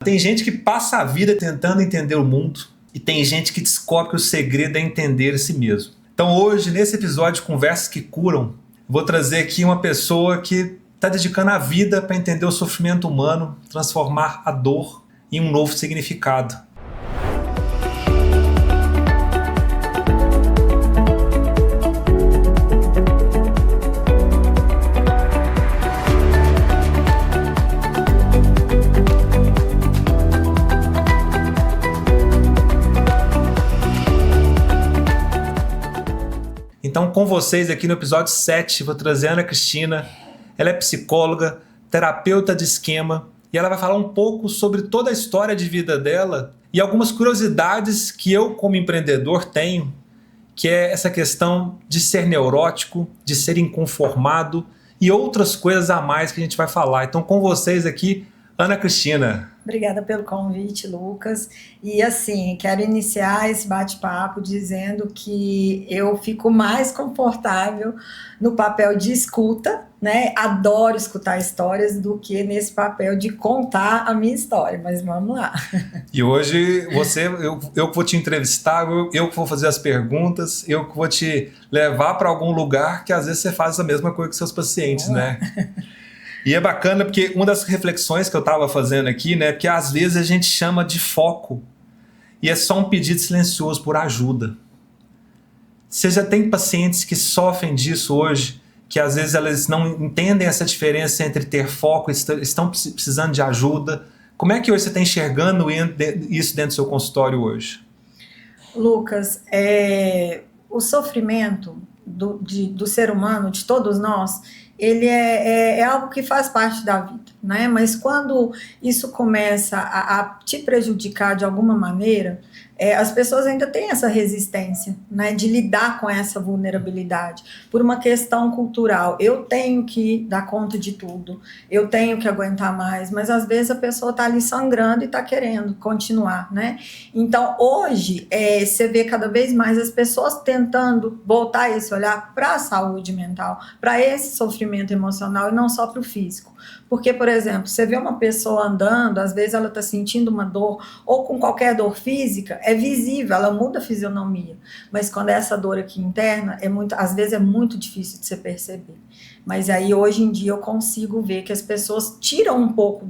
Tem gente que passa a vida tentando entender o mundo e tem gente que descobre que o segredo é entender a si mesmo. Então hoje, nesse episódio de Conversas que Curam, vou trazer aqui uma pessoa que está dedicando a vida para entender o sofrimento humano, transformar a dor em um novo significado. Então, com vocês aqui no episódio 7, vou trazer a Ana Cristina. Ela é psicóloga, terapeuta de esquema, e ela vai falar um pouco sobre toda a história de vida dela e algumas curiosidades que eu, como empreendedor, tenho, que é essa questão de ser neurótico, de ser inconformado e outras coisas a mais que a gente vai falar. Então, com vocês aqui, Ana Cristina. Obrigada pelo convite, Lucas. E assim, quero iniciar esse bate-papo dizendo que eu fico mais confortável no papel de escuta, né? Adoro escutar histórias do que nesse papel de contar a minha história, mas vamos lá. E hoje eu que vou te entrevistar, eu que vou fazer as perguntas, eu que vou te levar para algum lugar que às vezes você faz a mesma coisa com seus pacientes, né? E é bacana porque uma das reflexões que eu estava fazendo aqui, né, que às vezes a gente chama de foco e é só um pedido silencioso por ajuda. Você já tem pacientes que sofrem disso hoje, que às vezes elas não entendem essa diferença entre ter foco e estão precisando de ajuda. Como é que hoje você está enxergando isso dentro do seu consultório hoje? Lucas, o sofrimento do ser humano, de todos nós, ele é algo que faz parte da vida, né? Mas quando isso começa a te prejudicar de alguma maneira, as pessoas ainda têm essa resistência, né, de lidar com essa vulnerabilidade, por uma questão cultural. Eu tenho que dar conta de tudo, eu tenho que aguentar mais, mas às vezes a pessoa está ali sangrando e está querendo continuar, né? Então hoje você vê cada vez mais as pessoas tentando voltar esse olhar para a saúde mental, para esse sofrimento emocional e não só para o físico. Porque, por exemplo, você vê uma pessoa andando, às vezes ela está sentindo uma dor, ou com qualquer dor física, é visível, ela muda a fisionomia. Mas quando é essa dor aqui interna, às vezes é muito difícil de você perceber. Mas aí, hoje em dia, eu consigo ver que as pessoas tiram um pouco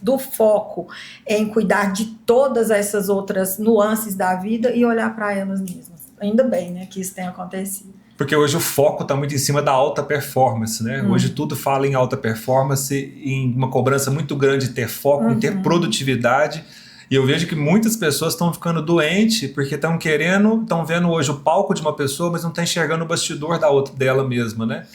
do foco em cuidar de todas essas outras nuances da vida e olhar para elas mesmas. Ainda bem, né, que isso tenha acontecido. Porque hoje o foco está muito em cima da alta performance, né? Hoje tudo fala em alta performance, em uma cobrança muito grande de ter foco, em ter produtividade. E eu vejo que muitas pessoas estão ficando doentes porque estão vendo hoje o palco de uma pessoa, mas não estão enxergando o bastidor dela mesma, né?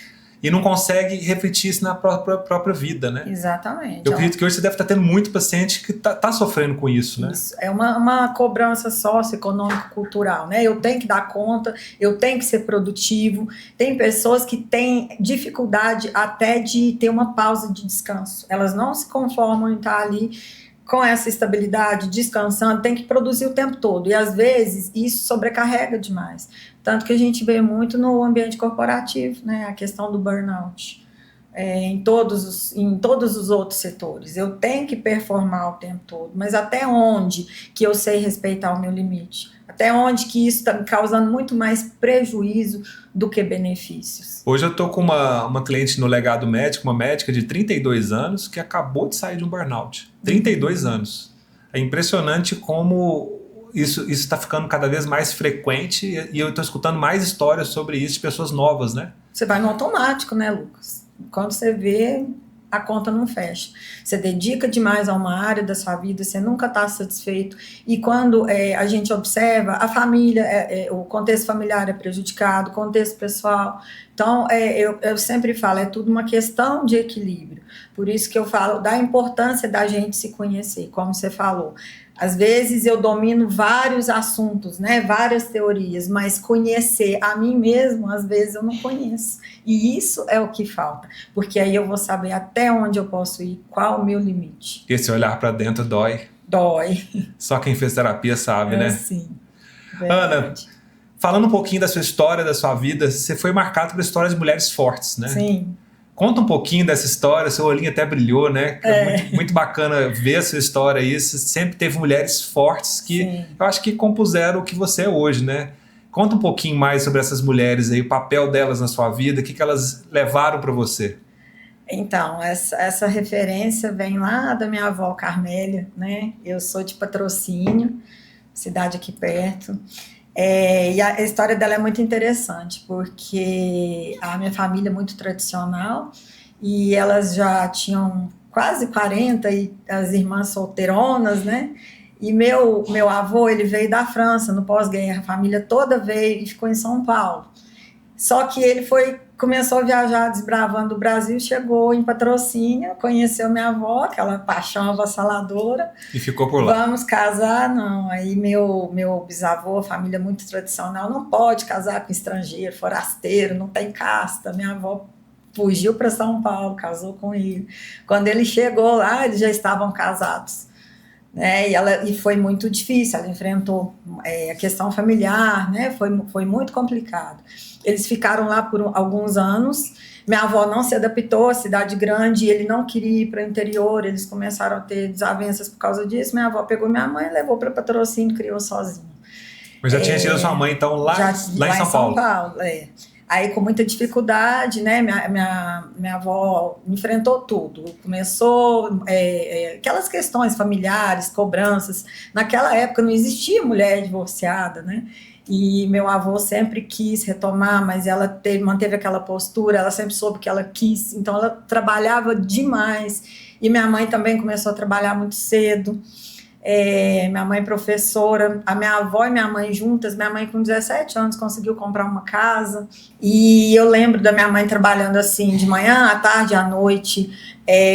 E não consegue refletir isso na própria vida, né? Exatamente. Eu acredito que hoje você deve estar tendo muito paciente que tá sofrendo com isso, né? Isso, é uma cobrança socioeconômico-cultural, né? Eu tenho que dar conta, eu tenho que ser produtivo. Tem pessoas que têm dificuldade até de ter uma pausa de descanso. Elas não se conformam em estar ali com essa estabilidade, descansando, tem que produzir o tempo todo. E às vezes isso sobrecarrega demais. Tanto que a gente vê muito no ambiente corporativo, né? A questão do burnout. Em todos os outros setores. Eu tenho que performar o tempo todo, mas até onde que eu sei respeitar o meu limite? Até onde que isso está me causando muito mais prejuízo do que benefícios? Hoje eu estou com uma cliente no Legado Médico, uma médica de 32 anos que acabou de sair de um burnout. 32 anos. É impressionante como isso está ficando cada vez mais frequente e eu estou escutando mais histórias sobre isso de pessoas novas, né? Você vai no automático, né, Lucas? Quando você vê, a conta não fecha. Você dedica demais a uma área da sua vida, você nunca está satisfeito. E quando a gente observa, a família, o contexto familiar é prejudicado, o contexto pessoal. Então, eu sempre falo, é tudo uma questão de equilíbrio. Por isso que eu falo da importância da gente se conhecer, como você falou. Às vezes eu domino vários assuntos, né, várias teorias, mas conhecer a mim mesmo, às vezes eu não conheço. E isso é o que falta, porque aí eu vou saber até onde eu posso ir, qual o meu limite. Esse olhar para dentro dói. Dói. Só quem fez terapia sabe, né? Sim. Verdade. Ana, falando um pouquinho da sua história, da sua vida, você foi marcado por histórias de mulheres fortes, né? Sim. Conta um pouquinho dessa história, seu olhinho até brilhou, né? Muito, muito bacana ver a sua história aí. Você sempre teve mulheres fortes que Sim. eu acho que compuseram o que você é hoje, né? Conta um pouquinho mais sobre essas mulheres aí, o papel delas na sua vida, o que elas levaram para você. Então, essa referência vem lá da minha avó Carmélia, né? Eu sou de Patrocínio, cidade aqui perto. E a história dela é muito interessante, porque a minha família é muito tradicional e elas já tinham quase 40 e as irmãs solteironas, né? E meu avô, ele veio da França no pós-guerra, a família toda veio e ficou em São Paulo. Só que ele começou a viajar desbravando o Brasil, chegou em Patrocínio, conheceu minha avó, aquela paixão avassaladora. E ficou por lá. Vamos casar? Não. Aí meu bisavô, família muito tradicional, não pode casar com estrangeiro, forasteiro, não tem casta. Minha avó fugiu para São Paulo, casou com ele. Quando ele chegou lá, eles já estavam casados. Né? E foi muito difícil, ela enfrentou a questão familiar, né? Foi muito complicado. Eles ficaram lá por alguns anos, minha avó não se adaptou à cidade grande, ele não queria ir para o interior, eles começaram a ter desavenças por causa disso, minha avó pegou minha mãe e levou para Patrocínio, criou sozinha. Mas já tinha sido sua mãe, então, lá em São Paulo. Aí, com muita dificuldade, né, minha avó enfrentou tudo. Começou aquelas questões familiares, cobranças. Naquela época não existia mulher divorciada, né? E meu avô sempre quis retomar, mas ela manteve aquela postura, ela sempre soube que ela quis, então ela trabalhava demais. E minha mãe também começou a trabalhar muito cedo. Minha mãe professora, a minha avó e minha mãe juntas, minha mãe com 17 anos conseguiu comprar uma casa, e eu lembro da minha mãe trabalhando assim, de manhã, à tarde, à noite,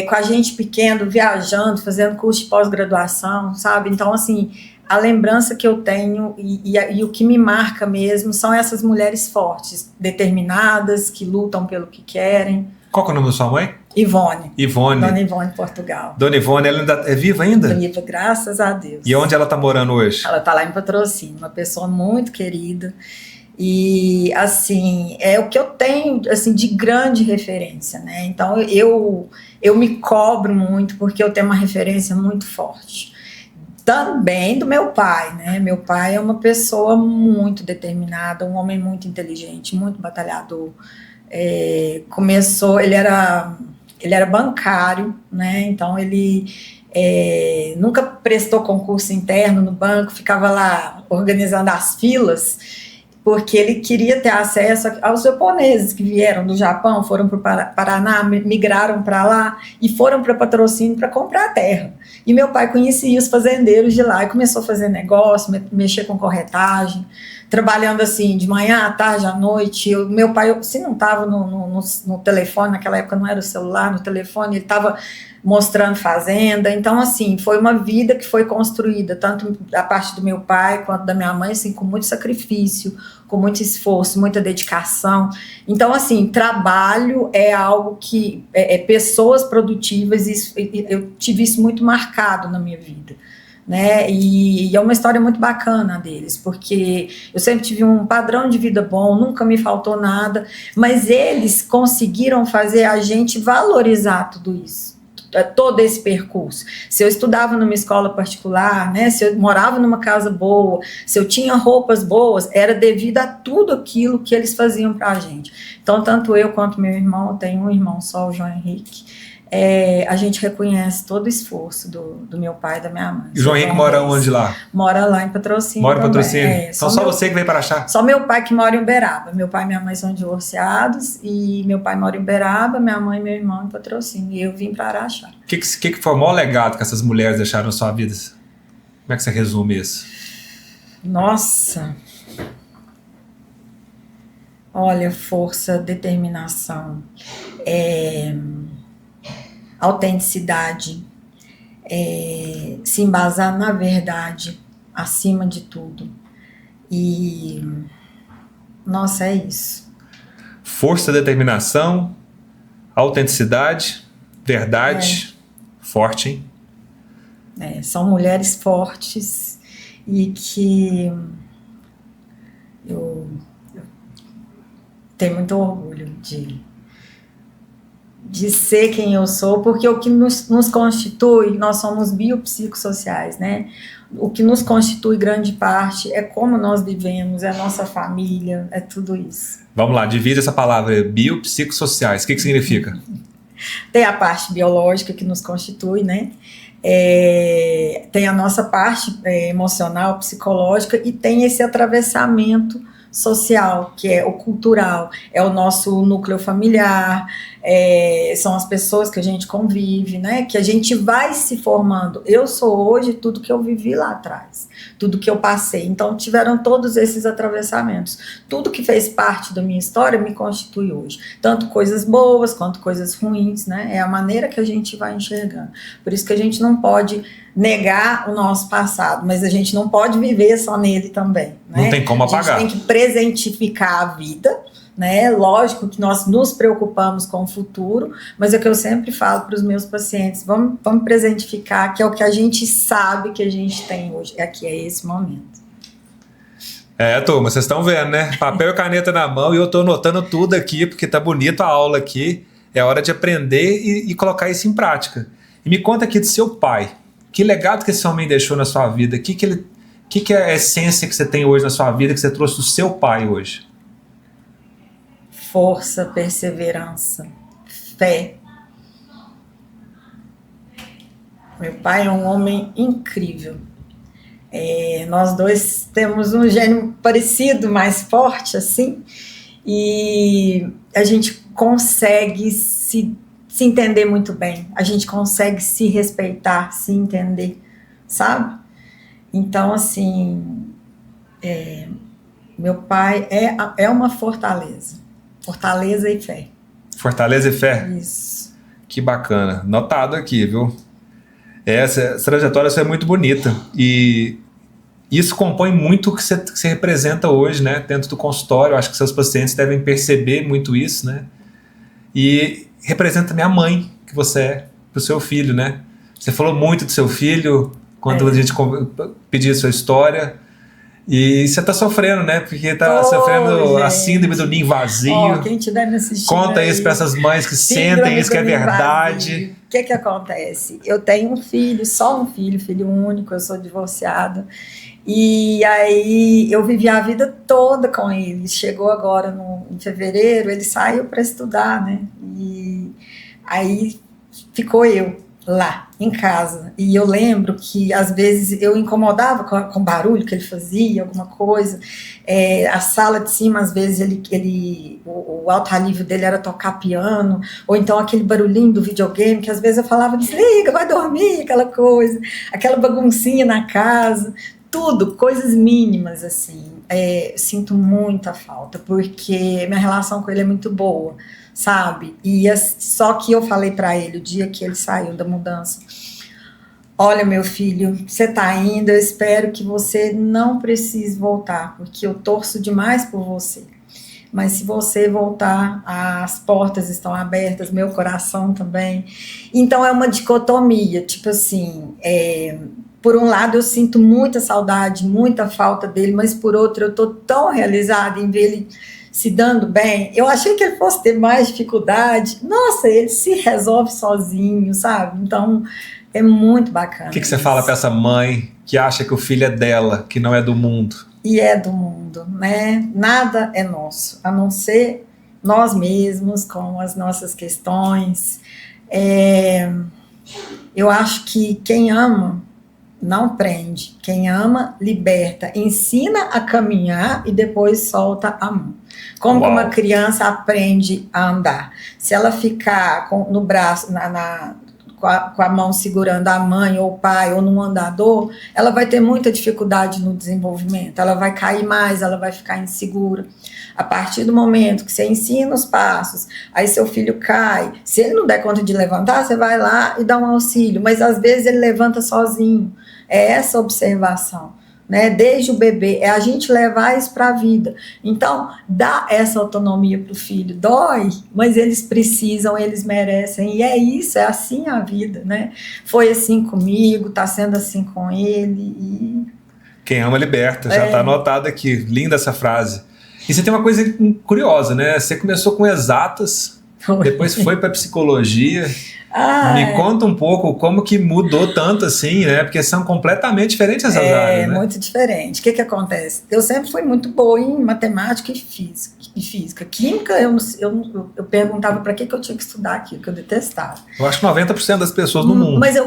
com a gente pequeno, viajando, fazendo curso de pós-graduação, sabe? Então, assim, a lembrança que eu tenho e o que me marca mesmo são essas mulheres fortes, determinadas, que lutam pelo que querem. Qual que é o nome da sua mãe? Ivone. Ivone. Dona Ivone, Portugal. Dona Ivone, ela ainda é viva ainda? Viva, graças a Deus. E onde ela está morando hoje? Ela está lá em Patrocínio, uma pessoa muito querida. E, assim, é o que eu tenho, assim, de grande referência, né? Então, eu me cobro muito porque eu tenho uma referência muito forte. Também do meu pai, né? Meu pai é uma pessoa muito determinada, um homem muito inteligente, muito batalhador. Ele era bancário, né? Então ele nunca prestou concurso interno no banco, ficava lá organizando as filas, porque ele queria ter acesso aos japoneses que vieram do Japão, foram para o Paraná, migraram para lá e foram para Patrocínio para comprar terra. E meu pai conhecia os fazendeiros de lá e começou a fazer negócio, mexer com corretagem, trabalhando assim, de manhã, à tarde, à noite. Meu pai, se não estava no telefone, naquela época não era o celular, no telefone, ele estava mostrando fazenda. Então, assim, foi uma vida que foi construída, tanto da parte do meu pai quanto da minha mãe, assim, com muito sacrifício, com muito esforço, muita dedicação. Então, assim, trabalho é algo que pessoas produtivas, eu tive isso muito marcado na minha vida. Né? E é uma história muito bacana deles, porque eu sempre tive um padrão de vida bom, nunca me faltou nada, mas eles conseguiram fazer a gente valorizar tudo isso, todo esse percurso. Se eu estudava numa escola particular, né, se eu morava numa casa boa, se eu tinha roupas boas, era devido a tudo aquilo que eles faziam para a gente. Então, tanto eu quanto meu irmão, eu tenho um irmão só, o João Henrique, a gente reconhece todo o esforço do meu pai e da minha mãe. E o João Henrique mora onde lá? Mora lá em Patrocínio. Mora em Patrocínio? Então só você que veio para Araxá? Só meu pai que mora em Uberaba. Meu pai e minha mãe são divorciados e meu pai mora em Uberaba, minha mãe e meu irmão em Patrocínio. E eu vim para Araxá. O que foi o maior legado que essas mulheres deixaram na sua vida? Como é que você resume isso? Nossa! Olha, força, determinação, autenticidade, se embasar na verdade acima de tudo. E, nossa, é isso. Força, determinação, autenticidade, verdade, forte, hein? São mulheres fortes e que eu tenho muito orgulho de ser quem eu sou, porque o que nos constitui, nós somos biopsicossociais, né? O que nos constitui grande parte é como nós vivemos, é a nossa família, é tudo isso. Vamos lá, divide essa palavra, biopsicossociais. O que significa? Tem a parte biológica que nos constitui, né? Tem a nossa parte emocional, psicológica, e tem esse atravessamento social, que é o cultural, é o nosso núcleo familiar, são as pessoas que a gente convive, né? Que a gente vai se formando. Eu sou hoje tudo que eu vivi lá atrás, tudo que eu passei. Então tiveram todos esses atravessamentos. Tudo que fez parte da minha história me constitui hoje. Tanto coisas boas quanto coisas ruins, né? É a maneira que a gente vai enxergando. Por isso que a gente não pode negar o nosso passado, mas a gente não pode viver só nele também, né? Não tem como apagar. A gente tem que presentificar a vida, né? Lógico que nós nos preocupamos com o futuro, mas é o que eu sempre falo para os meus pacientes, vamos presentificar, que é o que a gente sabe que a gente tem hoje, aqui é esse momento. Turma, vocês estão vendo, né? Papel e caneta na mão, e eu estou anotando tudo aqui, porque tá bonito a aula aqui, é hora de aprender e colocar isso em prática. E me conta aqui do seu pai. Que legado que esse homem deixou na sua vida? O que é a essência que você tem hoje na sua vida, que você trouxe do seu pai hoje? Força, perseverança, fé. Meu pai é um homem incrível. Nós dois temos um gênio parecido, mais forte, assim, e a gente consegue se entender muito bem, a gente consegue se respeitar, se entender, sabe? Então, assim, meu pai é uma fortaleza e fé. Fortaleza e fé? Isso. Que bacana, notado aqui, viu? Essa trajetória é muito bonita, e isso compõe muito o que você representa hoje, né? Dentro do consultório, eu acho que seus pacientes devem perceber muito isso, né? E representa minha mãe, que você é, pro seu filho, né? Você falou muito do seu filho quando a gente pediu a sua história, e você tá sofrendo, né? Porque tá sofrendo a síndrome do ninho vazio. Quem tiver me assistindo conta aí, isso para essas mães que sentem isso que é verdade. O que acontece? Eu tenho um filho, só um filho único, eu sou divorciada. E aí eu vivi a vida toda com ele. Chegou agora em fevereiro, ele saiu para estudar, né? E aí ficou eu lá em casa, e eu lembro que às vezes eu incomodava com o barulho que ele fazia, alguma coisa, a sala de cima às vezes o alto alívio dele era tocar piano, ou então aquele barulhinho do videogame, que às vezes eu falava, desliga, vai dormir, aquela coisa, aquela baguncinha na casa, tudo, coisas mínimas assim. Sinto muita falta, porque minha relação com ele é muito boa, sabe? Só que eu falei para ele o dia que ele saiu da mudança: olha, meu filho, você tá indo, eu espero que você não precise voltar, porque eu torço demais por você. Mas se você voltar, as portas estão abertas, meu coração também. Então é uma dicotomia, tipo assim, por um lado eu sinto muita saudade, muita falta dele, mas por outro eu tô tão realizada em ver ele se dando bem. Eu achei que ele fosse ter mais dificuldade. Nossa, ele se resolve sozinho, sabe? Então é muito bacana. O que você fala para essa mãe que acha que o filho é dela, que não é do mundo? E é do mundo, né? Nada é nosso, a não ser nós mesmos, com as nossas questões. Eu acho que quem ama não prende, quem ama liberta, ensina a caminhar e depois solta a mão. Como que uma criança aprende a andar? Se ela ficar no braço, com a mão segurando a mãe ou o pai ou num andador, ela vai ter muita dificuldade no desenvolvimento, ela vai cair mais, ela vai ficar insegura. A partir do momento que você ensina os passos, aí seu filho cai, se ele não der conta de levantar, você vai lá e dá um auxílio, mas às vezes ele levanta sozinho. É essa observação, né? Desde o bebê, é a gente levar isso para a vida. Então, dá essa autonomia para o filho. Dói, mas eles precisam, eles merecem. E é isso, é assim a vida, né? Foi assim comigo, está sendo assim com ele. Quem ama liberta, já está anotado aqui. Linda essa frase. E você tem uma coisa curiosa, né? Você começou com exatas, Depois foi para psicologia. Me Ah, conta um pouco como que mudou tanto assim, né? Porque são completamente diferentes essas áreas, né? muito diferente. O que acontece? Eu sempre fui muito boa em matemática e física. Química, eu perguntava para que eu tinha que estudar aquilo, que eu detestava. Eu acho que 90% das pessoas no mundo. Mas eu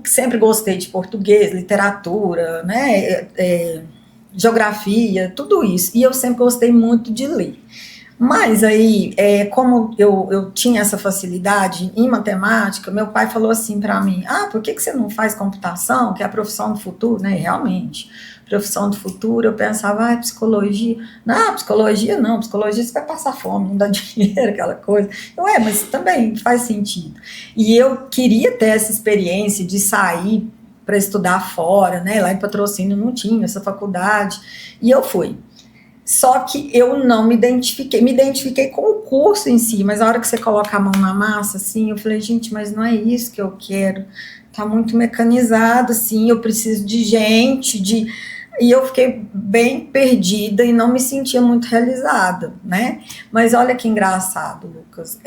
sempre gostei de português, literatura, né? Geografia, tudo isso. E eu sempre gostei muito de ler. Mas aí, como eu tinha essa facilidade em matemática, meu pai falou assim para mim: por que você não faz computação, que é a profissão do futuro, né? E realmente, profissão do futuro, eu pensava, psicologia. Não, psicologia você vai passar fome, não dá dinheiro, aquela coisa. Mas também faz sentido. E eu queria ter essa experiência de sair para estudar fora, né? Lá em Patrocínio não tinha essa faculdade, e eu fui. Só que eu não me identifiquei com o curso em si, mas a hora que você coloca a mão na massa, assim, eu falei, gente, mas não é isso que eu quero, tá muito mecanizado, assim, eu preciso de gente, e eu fiquei bem perdida e não me sentia muito realizada, né? Mas olha que engraçado, Lucas,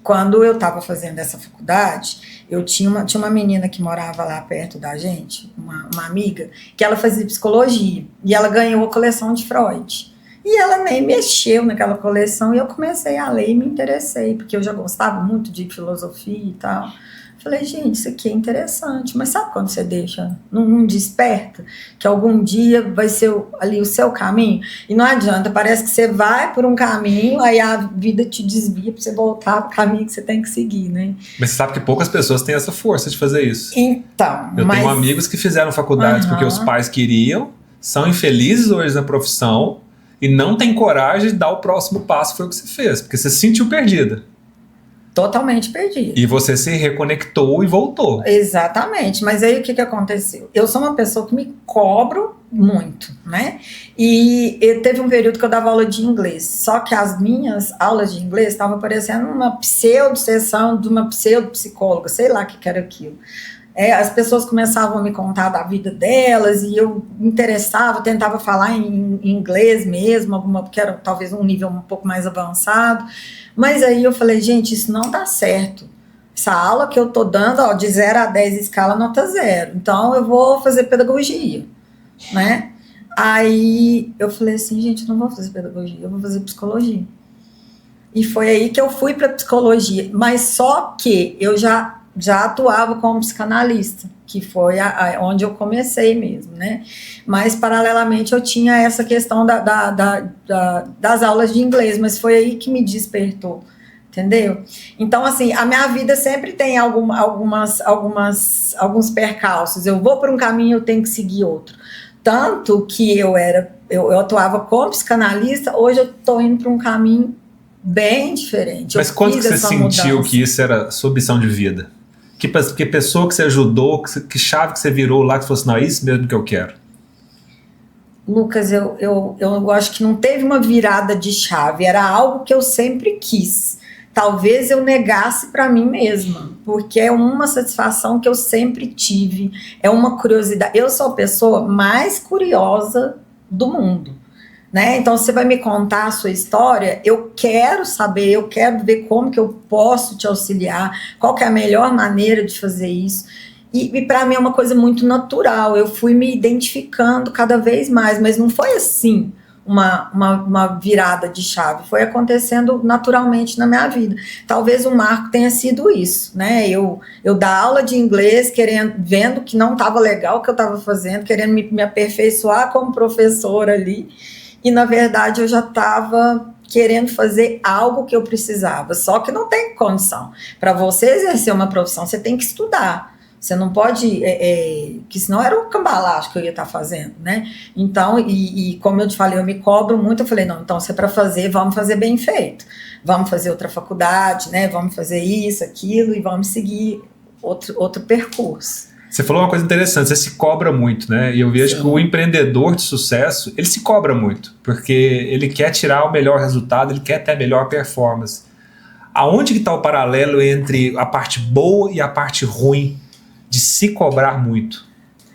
quando eu estava fazendo essa faculdade, eu tinha uma menina que morava lá perto da gente, uma amiga, que ela fazia psicologia, e ela ganhou a coleção de Freud. E ela nem mexeu naquela coleção, e eu comecei a ler e me interessei, porque eu já gostava muito de filosofia e tal. Falei, gente, isso aqui é interessante, mas sabe quando você deixa, não desperta, que algum dia vai ser ali o seu caminho? E não adianta, parece que você vai por um caminho, aí a vida te desvia para você voltar para o caminho que você tem que seguir, né? Mas você sabe que poucas pessoas têm essa força de fazer isso. Então, Eu tenho amigos que fizeram faculdades porque os pais queriam, são infelizes hoje na profissão e não têm coragem de dar o próximo passo, foi o que você fez, porque você se sentiu perdida. Totalmente perdida. E você se reconectou e voltou. Exatamente, mas aí o que aconteceu? Eu sou uma pessoa que me cobro muito, né? E teve um período que eu dava aula de inglês, só que as minhas aulas de inglês estavam parecendo uma pseudo-sessão de uma pseudo-psicóloga, sei lá o que era aquilo. As pessoas começavam a me contar da vida delas e eu me interessava, tentava falar em inglês mesmo, porque era talvez um nível um pouco mais avançado, mas aí eu falei, gente, isso não dá certo. Essa aula que eu tô dando, de 0 a 10 escala nota 0, então eu vou fazer pedagogia, né? Aí eu falei assim, gente, não vou fazer pedagogia, eu vou fazer psicologia. E foi aí que eu fui para psicologia, mas só que eu já atuava como psicanalista, que foi onde eu comecei mesmo, né? Mas, paralelamente, eu tinha essa questão das aulas de inglês, mas foi aí que me despertou, entendeu? Então, assim, a minha vida sempre tem alguns percalços. Eu vou por um caminho, eu tenho que seguir outro. Tanto que eu atuava como psicanalista, hoje eu estou indo para um caminho bem diferente. Mas quando que você sentiu que isso era sua missão de vida? Que pessoa que você ajudou, que chave que você virou lá, que fosse, não, é isso mesmo que eu quero? Lucas, eu acho que não teve uma virada de chave, era algo que eu sempre quis. Talvez eu negasse para mim mesma, porque é uma satisfação que eu sempre tive, é uma curiosidade. Eu sou a pessoa mais curiosa do mundo, né? Então, você vai me contar a sua história, eu quero saber, eu quero ver como que eu posso te auxiliar, qual que é a melhor maneira de fazer isso. E para mim é uma coisa muito natural, eu fui me identificando cada vez mais, mas não foi assim uma virada de chave, foi acontecendo naturalmente na minha vida. Talvez o marco tenha sido isso, né? Eu dar aula de inglês, vendo que não estava legal o que eu estava fazendo, querendo me aperfeiçoar como professora ali, e, na verdade, eu já estava querendo fazer algo que eu precisava, só que não tem condição. Para você exercer uma profissão, você tem que estudar. Você não pode, que senão era um cambalacho que eu ia estar fazendo, né? Então, e como eu te falei, eu me cobro muito, eu falei, não, então se é para fazer, vamos fazer bem feito. Vamos fazer outra faculdade, né? Vamos fazer isso, aquilo, e vamos seguir outro percurso. Você falou uma coisa interessante, você se cobra muito, né? E eu vejo que o empreendedor de sucesso, ele se cobra muito, porque ele quer tirar o melhor resultado, ele quer ter a melhor performance. Aonde que está o paralelo entre a parte boa e a parte ruim de se cobrar muito?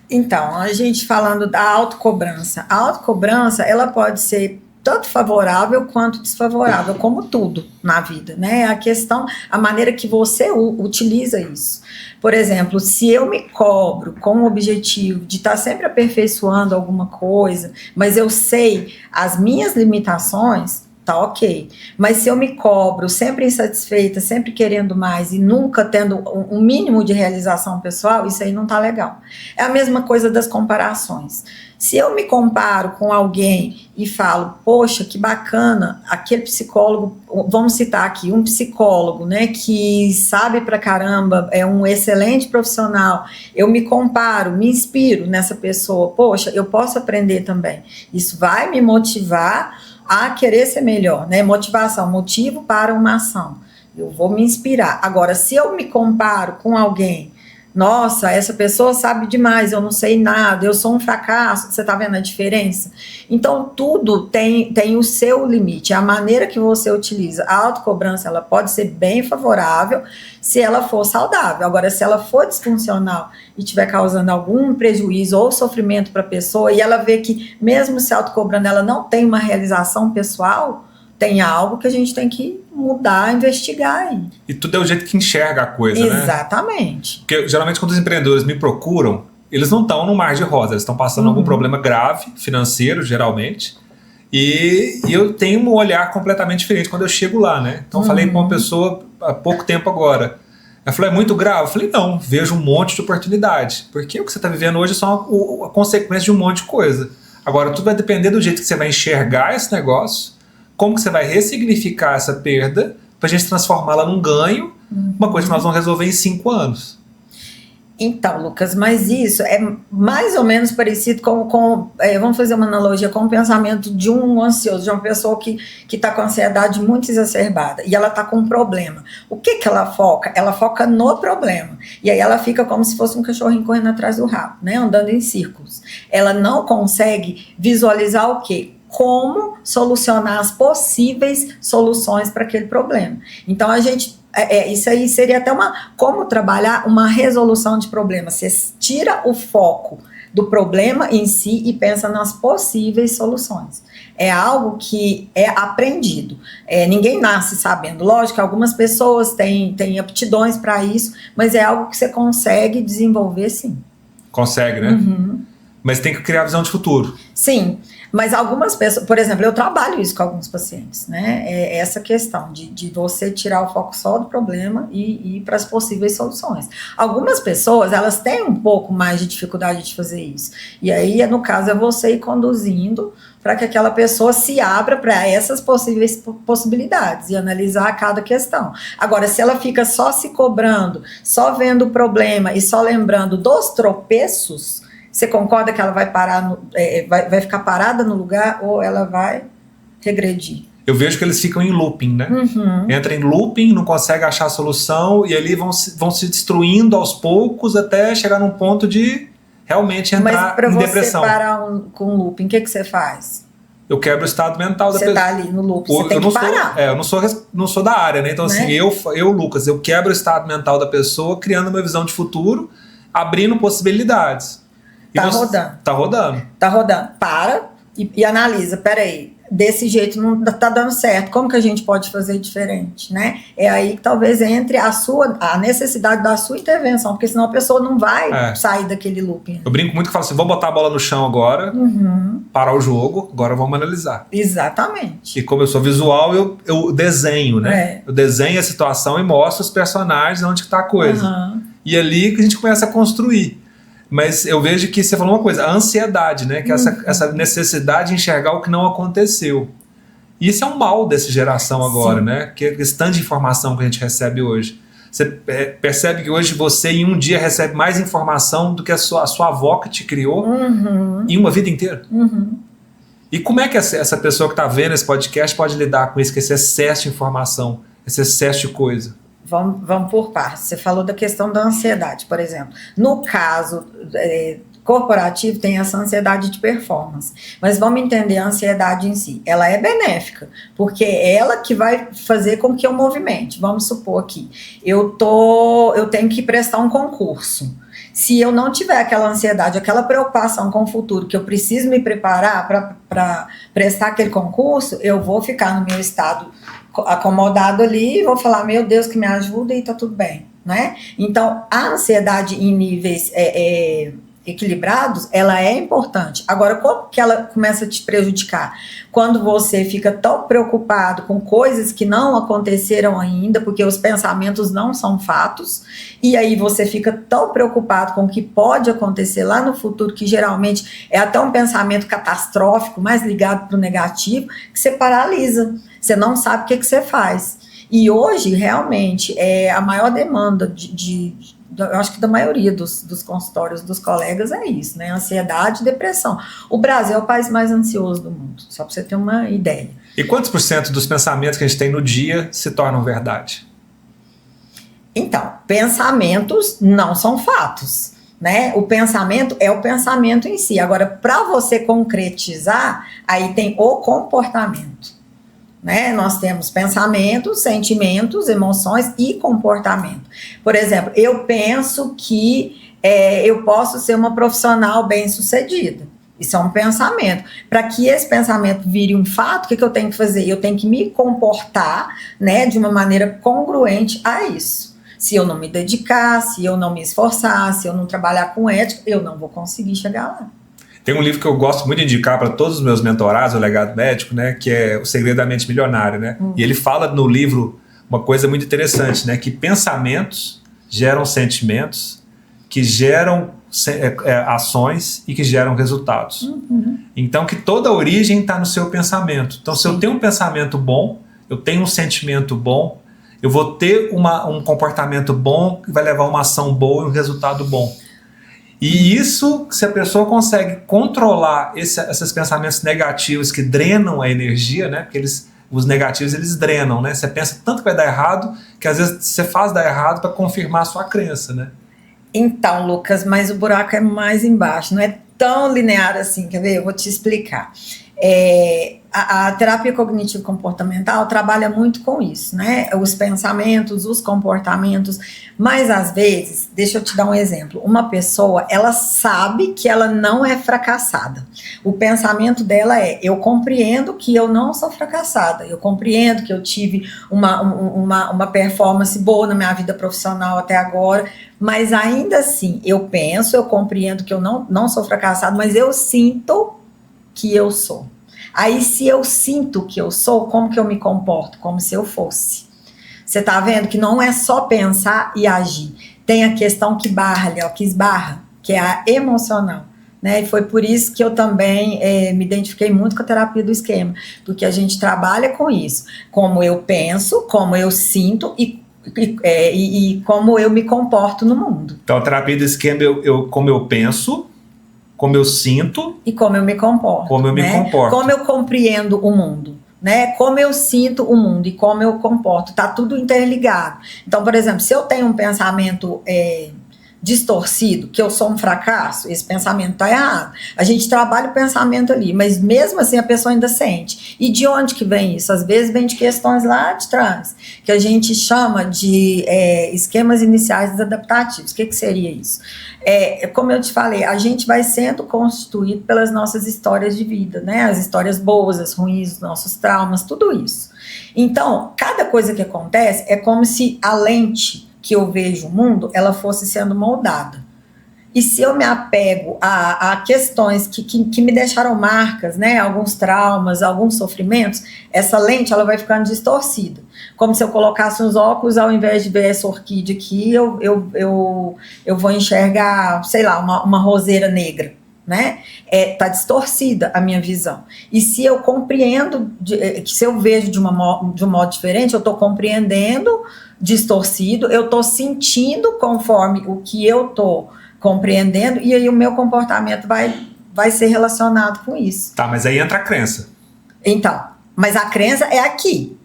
Então, a gente falando da autocobrança. A autocobrança, ela pode ser tanto favorável quanto desfavorável, como tudo na vida, né? A questão, a maneira que você utiliza isso. Por exemplo, se eu me cobro com o objetivo de estar sempre aperfeiçoando alguma coisa, mas eu sei as minhas limitações, tá ok. Mas se eu me cobro sempre insatisfeita, sempre querendo mais e nunca tendo um mínimo de realização pessoal, isso aí não tá legal. É a mesma coisa das comparações. Se eu me comparo com alguém e falo, poxa, que bacana, aquele psicólogo, vamos citar aqui, um psicólogo, né, que sabe pra caramba, é um excelente profissional, eu me comparo, me inspiro nessa pessoa, poxa, eu posso aprender também. Isso vai me motivar a querer ser melhor, né? Motivação, motivo para uma ação. Eu vou me inspirar. Agora, se eu me comparo com alguém, nossa, essa pessoa sabe demais, eu não sei nada, eu sou um fracasso, você tá vendo a diferença? Então, tudo tem o seu limite, a maneira que você utiliza. A autocobrança, ela pode ser bem favorável se ela for saudável. Agora, se ela for disfuncional e estiver causando algum prejuízo ou sofrimento para a pessoa, e ela vê que, mesmo se autocobrando, ela não tem uma realização pessoal, tem algo que a gente tem que mudar, investigar aí. E tudo é o jeito que enxerga a coisa, né? Exatamente. Porque geralmente quando os empreendedores me procuram, eles não estão no mar de rosa, eles estão passando algum problema grave, financeiro, geralmente. E eu tenho um olhar completamente diferente quando eu chego lá, né? Então eu falei com uma pessoa há pouco tempo agora. Ela falou, é muito grave? Eu falei, não, vejo um monte de oportunidade. Porque o que você está vivendo hoje é só a consequência de um monte de coisa. Agora, tudo vai depender do jeito que você vai enxergar esse negócio, como que você vai ressignificar essa perda para a gente transformá-la num ganho, uma coisa que nós vamos resolver em 5 anos. Então, Lucas, mas isso é mais ou menos parecido com vamos fazer uma analogia com o pensamento de um ansioso, de uma pessoa que está com ansiedade muito exacerbada e ela está com um problema. O que ela foca? Ela foca no problema. E aí ela fica como se fosse um cachorrinho correndo atrás do rabo, né? Andando em círculos. Ela não consegue visualizar o quê? Como solucionar as possíveis soluções para aquele problema. Então, a gente... isso aí seria até como trabalhar uma resolução de problema. Você tira o foco do problema em si e pensa nas possíveis soluções. É algo que é aprendido. Ninguém nasce sabendo. Lógico, algumas pessoas têm aptidões para isso, mas é algo que você consegue desenvolver, sim. Consegue, né? Mas tem que criar visão de futuro. Sim. Mas algumas pessoas, por exemplo, eu trabalho isso com alguns pacientes, né? Essa questão de você tirar o foco só do problema e ir para as possíveis soluções. Algumas pessoas, elas têm um pouco mais de dificuldade de fazer isso. E aí, no caso, é você ir conduzindo para que aquela pessoa se abra para essas possíveis possibilidades e analisar cada questão. Agora, se ela fica só se cobrando, só vendo o problema e só lembrando dos tropeços, você concorda que ela vai parar, vai ficar parada no lugar ou ela vai regredir? Eu vejo que eles ficam em looping, né? Entra em looping, não consegue achar a solução e ali vão se destruindo aos poucos até chegar num ponto de realmente entrar em depressão. Mas para você parar com looping, o que você faz? Eu quebro o estado mental da pessoa. Você está ali no looping, você tem que parar. Eu não sou da área, né? Então, né? Assim, eu, Lucas, eu quebro o estado mental da pessoa, criando uma visão de futuro, abrindo possibilidades. Tá rodando. Para e analisa. Peraí, desse jeito não tá dando certo. Como que a gente pode fazer diferente, né? É aí que talvez entre a necessidade da sua intervenção, porque senão a pessoa não vai sair daquele looping. Eu brinco muito que falo assim, vamos botar a bola no chão agora, parar o jogo, agora vamos analisar. Exatamente. E como eu sou visual, eu desenho, né? Eu desenho a situação e mostro os personagens onde que tá a coisa. E ali que a gente começa a construir. Mas eu vejo que você falou uma coisa, a ansiedade, né? Que essa necessidade de enxergar o que não aconteceu. E isso é um mal dessa geração agora, né? Que é esse tanto de informação que a gente recebe hoje. Você percebe que hoje você em um dia recebe mais informação do que a sua avó que te criou em uma vida inteira. E como é que essa pessoa que está vendo esse podcast pode lidar com isso, com esse excesso de informação, esse excesso de coisa? Vamos por partes. Você falou da questão da ansiedade, por exemplo. No caso corporativo, tem essa ansiedade de performance. Mas vamos entender a ansiedade em si. Ela é benéfica, porque é ela que vai fazer com que eu movimente. Vamos supor aqui, eu tenho que prestar um concurso. Se eu não tiver aquela ansiedade, aquela preocupação com o futuro, que eu preciso me preparar para prestar aquele concurso, eu vou ficar no meu estado acomodado ali e vou falar, meu Deus, que me ajuda e tá tudo bem, né? Então, a ansiedade em níveis equilibrados, ela é importante. Agora, como que ela começa a te prejudicar? Quando você fica tão preocupado com coisas que não aconteceram ainda, porque os pensamentos não são fatos, e aí você fica tão preocupado com o que pode acontecer lá no futuro, que geralmente é até um pensamento catastrófico, mais ligado para o negativo, que você paralisa. Você não sabe o que você faz. E hoje, realmente, a maior demanda eu acho que da maioria dos consultórios dos colegas é isso, né? Ansiedade e depressão. O Brasil é o país mais ansioso do mundo, só para você ter uma ideia. E quantos por cento dos pensamentos que a gente tem no dia se tornam verdade? Então, pensamentos não são fatos, né? O pensamento é o pensamento em si. Agora, para você concretizar, aí tem o comportamento. Né? Nós temos pensamentos, sentimentos, emoções e comportamento. Por exemplo, eu penso que eu posso ser uma profissional bem-sucedida. Isso é um pensamento. Para que esse pensamento vire um fato, o que eu tenho que fazer? Eu tenho que me comportar, né, de uma maneira congruente a isso. Se eu não me dedicar, se eu não me esforçar, se eu não trabalhar com ética, eu não vou conseguir chegar lá. Tem um livro que eu gosto muito de indicar para todos os meus mentorados, o Legado Médico, né, que é O Segredo da Mente Milionária, né? E ele fala no livro uma coisa muito interessante, né, que pensamentos geram sentimentos, que geram ações e que geram resultados. Então, que toda a origem está no seu pensamento. Então, se eu tenho um pensamento bom, eu tenho um sentimento bom, eu vou ter um comportamento bom que vai levar uma ação boa e um resultado bom. E isso, se a pessoa consegue controlar esses pensamentos negativos que drenam a energia, né? Porque os negativos, eles drenam, né? Você pensa tanto que vai dar errado, que às vezes você faz dar errado para confirmar a sua crença, né? Então, Lucas, mas o buraco é mais embaixo, não é tão linear assim, quer ver? Eu vou te explicar. A terapia cognitivo-comportamental trabalha muito com isso, né? Os pensamentos, os comportamentos, mas às vezes, deixa eu te dar um exemplo, uma pessoa, ela sabe que ela não é fracassada. O pensamento dela eu compreendo que eu não sou fracassada, eu compreendo que eu tive uma performance boa na minha vida profissional até agora, mas ainda assim, eu compreendo que eu não sou fracassada, mas eu sinto que eu sou. Aí, se eu sinto que eu sou, como que eu me comporto? Como se eu fosse. Você tá vendo que não é só pensar e agir. Tem a questão que esbarra, que é a emocional. Né? E foi por isso que eu também me identifiquei muito com a terapia do esquema, porque a gente trabalha com isso. Como eu penso, como eu sinto e como eu me comporto no mundo. Então, a terapia do esquema, como eu penso, como eu sinto e como eu me comporto. Como eu compreendo o mundo, né? Como eu sinto o mundo e como eu comporto, tá tudo interligado. Então, por exemplo, se eu tenho um pensamento distorcido, que eu sou um fracasso, esse pensamento tá errado. A gente trabalha o pensamento ali, mas mesmo assim a pessoa ainda sente. E de onde que vem isso? Às vezes vem de questões lá de trás, que a gente chama de esquemas iniciais desadaptativos. O que seria isso? Como eu te falei, a gente vai sendo constituído pelas nossas histórias de vida, né? As histórias boas, as ruins, os nossos traumas, tudo isso. Então, cada coisa que acontece é como se a lente que eu vejo o mundo, ela fosse sendo moldada. E se eu me apego a questões que me deixaram marcas, né, alguns traumas, alguns sofrimentos, essa lente ela vai ficando distorcida. Como se eu colocasse uns óculos, ao invés de ver essa orquídea aqui, eu vou enxergar, sei lá, uma roseira negra. Né? Tá distorcida a minha visão. E se eu compreendo, se eu vejo de um modo diferente, eu estou compreendendo distorcido, eu estou sentindo conforme o que eu estou compreendendo, e aí o meu comportamento vai ser relacionado com isso. Tá, mas aí entra a crença. Então, mas a crença é aqui.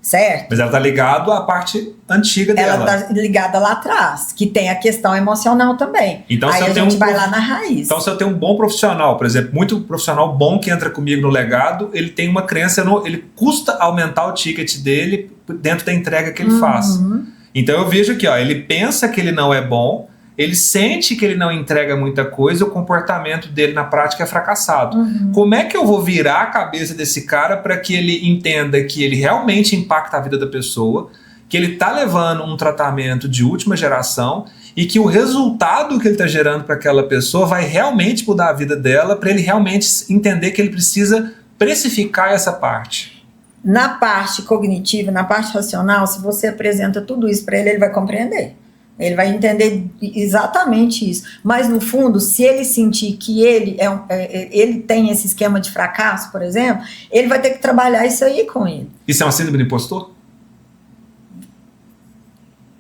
Certo? Mas ela está ligada à parte antiga dela. Ela está ligada lá atrás, que tem a questão emocional também. Então, aí a gente vai lá na raiz. Então, se eu tenho um bom profissional, por exemplo, muito profissional bom que entra comigo no legado, ele tem uma crença, ele custa aumentar o ticket dele dentro da entrega que ele faz. Então, eu vejo aqui, ele pensa que ele não é bom, ele sente que ele não entrega muita coisa, o comportamento dele na prática é fracassado. Como é que eu vou virar a cabeça desse cara para que ele entenda que ele realmente impacta a vida da pessoa, que ele está levando um tratamento de última geração e que o resultado que ele está gerando para aquela pessoa vai realmente mudar a vida dela, para ele realmente entender que ele precisa precificar essa parte? Na parte cognitiva, na parte racional, se você apresenta tudo isso para ele, ele vai compreender. Ele vai entender exatamente isso. Mas, no fundo, se ele sentir que ele tem esse esquema de fracasso, por exemplo, ele vai ter que trabalhar isso aí com ele. Isso é uma síndrome do impostor?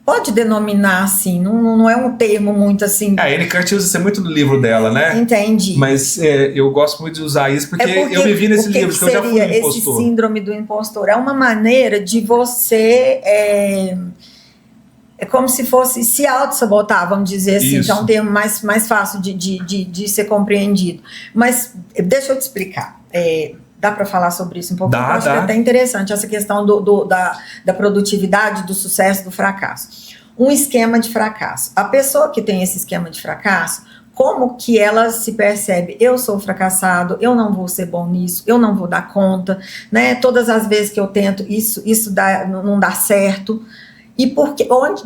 Pode denominar assim, não é um termo muito assim. A Anne Kurt usa isso muito no livro dela, né? Entendi. Mas eu gosto muito de usar isso porque eu vivi nesse livro, porque eu já fui um impostor. Esse síndrome do impostor é uma maneira de você... É como se fosse se auto-sabotar, vamos dizer assim, que é um termo mais fácil de ser compreendido. Mas deixa eu te explicar. Dá para falar sobre isso um pouco? Eu acho que é até interessante essa questão da produtividade, do sucesso, do fracasso. Um esquema de fracasso. A pessoa que tem esse esquema de fracasso, como que ela se percebe? Eu sou fracassado, eu não vou ser bom nisso, eu não vou dar conta, né? Todas as vezes que eu tento, isso não dá certo. E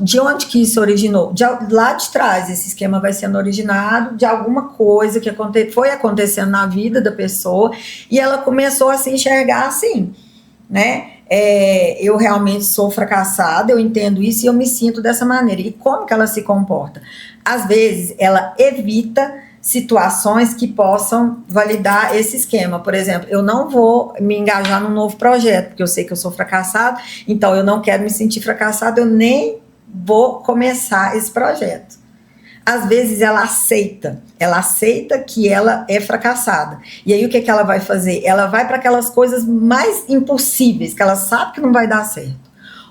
de onde que isso originou? Lá de trás, esse esquema vai sendo originado de alguma coisa que foi acontecendo na vida da pessoa e ela começou a se enxergar assim, né? Eu realmente sou fracassada, eu entendo isso e eu me sinto dessa maneira. E como que ela se comporta? Às vezes, ela evita situações que possam validar esse esquema. Por exemplo, eu não vou me engajar num novo projeto, porque eu sei que eu sou fracassado, então eu não quero me sentir fracassado, eu nem vou começar esse projeto. Às vezes ela aceita que ela é fracassada. E aí o que ela vai fazer? Ela vai para aquelas coisas mais impossíveis, que ela sabe que não vai dar certo.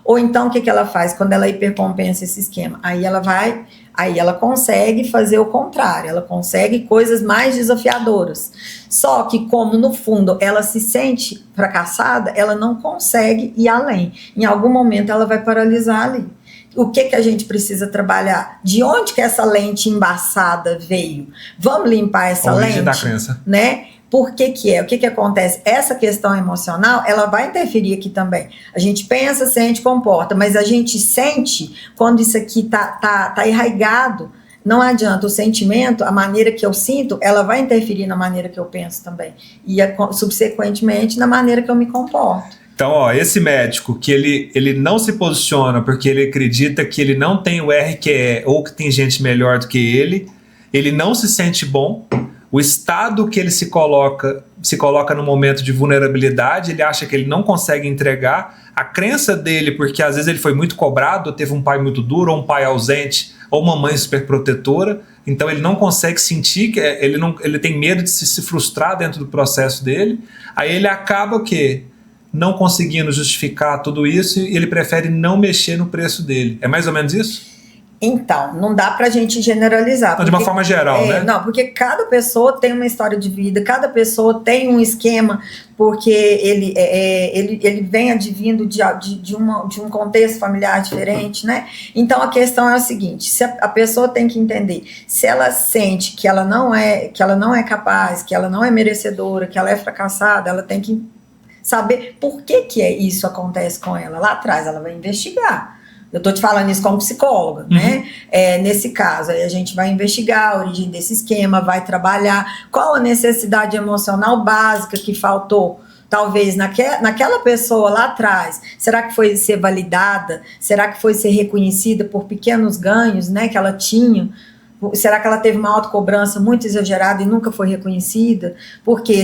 Ou então o que ela faz? Quando ela hipercompensa esse esquema, aí ela consegue fazer o contrário, ela consegue coisas mais desafiadoras. Só que como no fundo ela se sente fracassada, ela não consegue ir além. Em algum momento ela vai paralisar ali. O que a gente precisa trabalhar? De onde que essa lente embaçada veio? Vamos limpar essa lente? Da crença. Né? Por que é? O que acontece? Essa questão emocional, ela vai interferir aqui também. A gente pensa, sente, comporta, mas a gente sente quando isso aqui tá enraizado. Não adianta, o sentimento, a maneira que eu sinto, ela vai interferir na maneira que eu penso também. E subsequentemente na maneira que eu me comporto. Então, esse médico que ele não se posiciona porque ele acredita que ele não tem o RQE ou que tem gente melhor do que ele não se sente bom. O estado que ele se coloca no momento de vulnerabilidade, ele acha que ele não consegue entregar. A crença dele, porque às vezes ele foi muito cobrado, teve um pai muito duro, ou um pai ausente, ou uma mãe super protetora, então ele não consegue sentir, que ele tem medo de se frustrar dentro do processo dele. Aí ele acaba o quê? Não conseguindo justificar tudo isso e ele prefere não mexer no preço dele. É mais ou menos isso? Então, não dá pra gente generalizar. Não, de uma forma geral, né? Não, porque cada pessoa tem uma história de vida, cada pessoa tem um esquema, porque ele vem advindo de um contexto familiar diferente, né? Então, a questão é o seguinte, se a pessoa tem que entender, se ela sente que ela não é capaz, que ela não é merecedora, que ela é fracassada, ela tem que saber por que isso acontece com ela. Lá atrás, ela vai investigar. Eu estou te falando isso como psicóloga, né? Nesse caso, aí a gente vai investigar a origem desse esquema, vai trabalhar qual a necessidade emocional básica que faltou, talvez naquela pessoa lá atrás. Será que foi ser validada? Será que foi ser reconhecida por pequenos ganhos, né, que ela tinha? Será que ela teve uma autocobrança muito exagerada e nunca foi reconhecida? Porque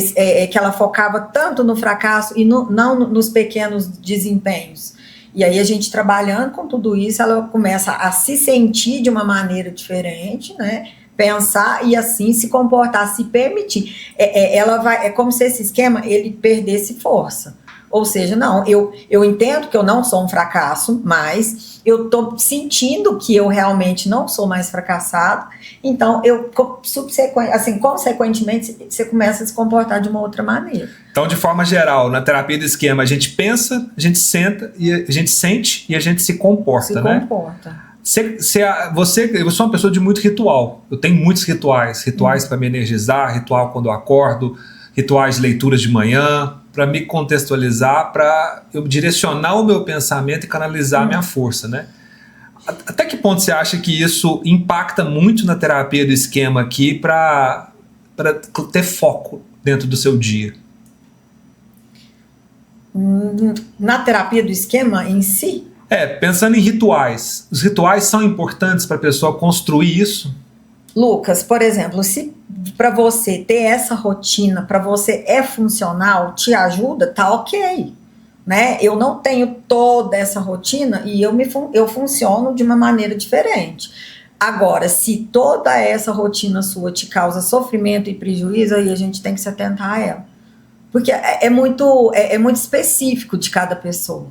que ela focava tanto no fracasso e não nos pequenos desempenhos. E aí a gente trabalhando com tudo isso, ela começa a se sentir de uma maneira diferente, né? Pensar e assim se comportar, se permitir. É como se esse esquema ele perdesse força. Ou seja, não, eu entendo que eu não sou um fracasso, mas eu estou sentindo que eu realmente não sou mais fracassado, então consequentemente, você começa a se comportar de uma outra maneira. Então, de forma geral, na terapia do esquema, a gente pensa, a gente senta, a gente sente e a gente se comporta, né? Se comporta. Eu sou uma pessoa de muito ritual. Eu tenho muitos rituais para me energizar, ritual quando eu acordo, rituais de leituras de manhã, para me contextualizar, para eu direcionar o meu pensamento e canalizar a minha força, né? Até que ponto você acha que isso impacta muito na terapia do esquema aqui para ter foco dentro do seu dia? Na terapia do esquema em si? Pensando em rituais. Os rituais são importantes para a pessoa construir isso? Lucas, por exemplo, se para você ter essa rotina, para você é funcional, te ajuda, tá ok. Né? Eu não tenho toda essa rotina e eu funciono de uma maneira diferente. Agora, se toda essa rotina sua te causa sofrimento e prejuízo, aí a gente tem que se atentar a ela. Porque é muito específico de cada pessoa.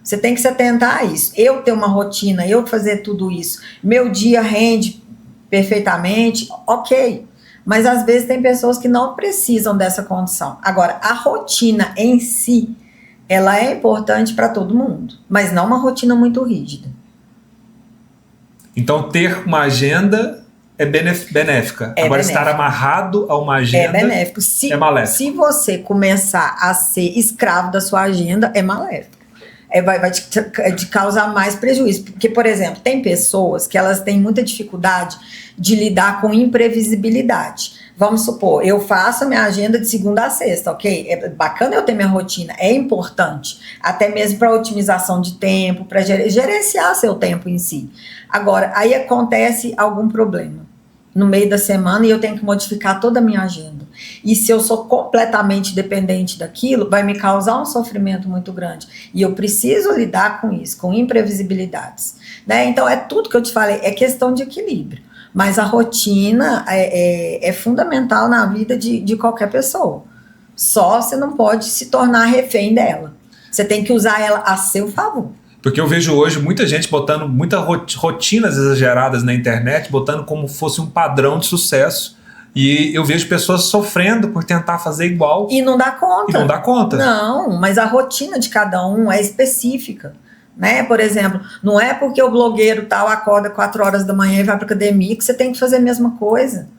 Você tem que se atentar a isso. Eu ter uma rotina, eu fazer tudo isso, meu dia rende perfeitamente, ok. Mas às vezes tem pessoas que não precisam dessa condição. Agora, a rotina em si, ela é importante para todo mundo, mas não uma rotina muito rígida. Então, ter uma agenda é benéfica. Agora, estar amarrado a uma agenda é benéfico. É maléfico. Se você começar a ser escravo da sua agenda, é maléfico. Vai te causar mais prejuízo. Porque, por exemplo, tem pessoas que elas têm muita dificuldade de lidar com imprevisibilidade. Vamos supor, eu faço a minha agenda de segunda a sexta, ok? É bacana eu ter minha rotina, é importante. Até mesmo para otimização de tempo, para gerenciar seu tempo em si. Agora, aí acontece algum problema no meio da semana e eu tenho que modificar toda a minha agenda. E se eu sou completamente dependente daquilo, vai me causar um sofrimento muito grande. E eu preciso lidar com isso, com imprevisibilidades. Né? Então, é tudo que eu te falei, é questão de equilíbrio. Mas a rotina é fundamental na vida de qualquer pessoa. Só você não pode se tornar refém dela. Você tem que usar ela a seu favor. Porque eu vejo hoje muita gente botando muitas rotinas exageradas na internet, botando como fosse um padrão de sucesso. E eu vejo pessoas sofrendo por tentar fazer igual. E não dá conta. E não dá conta. Não, mas a rotina de cada um é específica. Né? Por exemplo, não é porque o blogueiro tal acorda 4 horas da manhã e vai para academia que você tem que fazer a mesma coisa.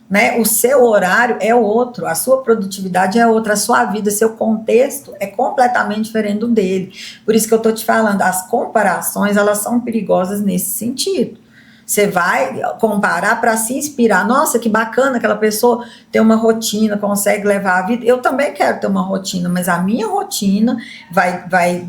Né? O seu horário é outro, a sua produtividade é outra, a sua vida, seu contexto é completamente diferente do dele. Por isso que eu estou te falando, as comparações elas são perigosas nesse sentido. Você vai comparar para se inspirar. Nossa, que bacana, aquela pessoa tem uma rotina, consegue levar a vida. Eu também quero ter uma rotina, mas a minha rotina vai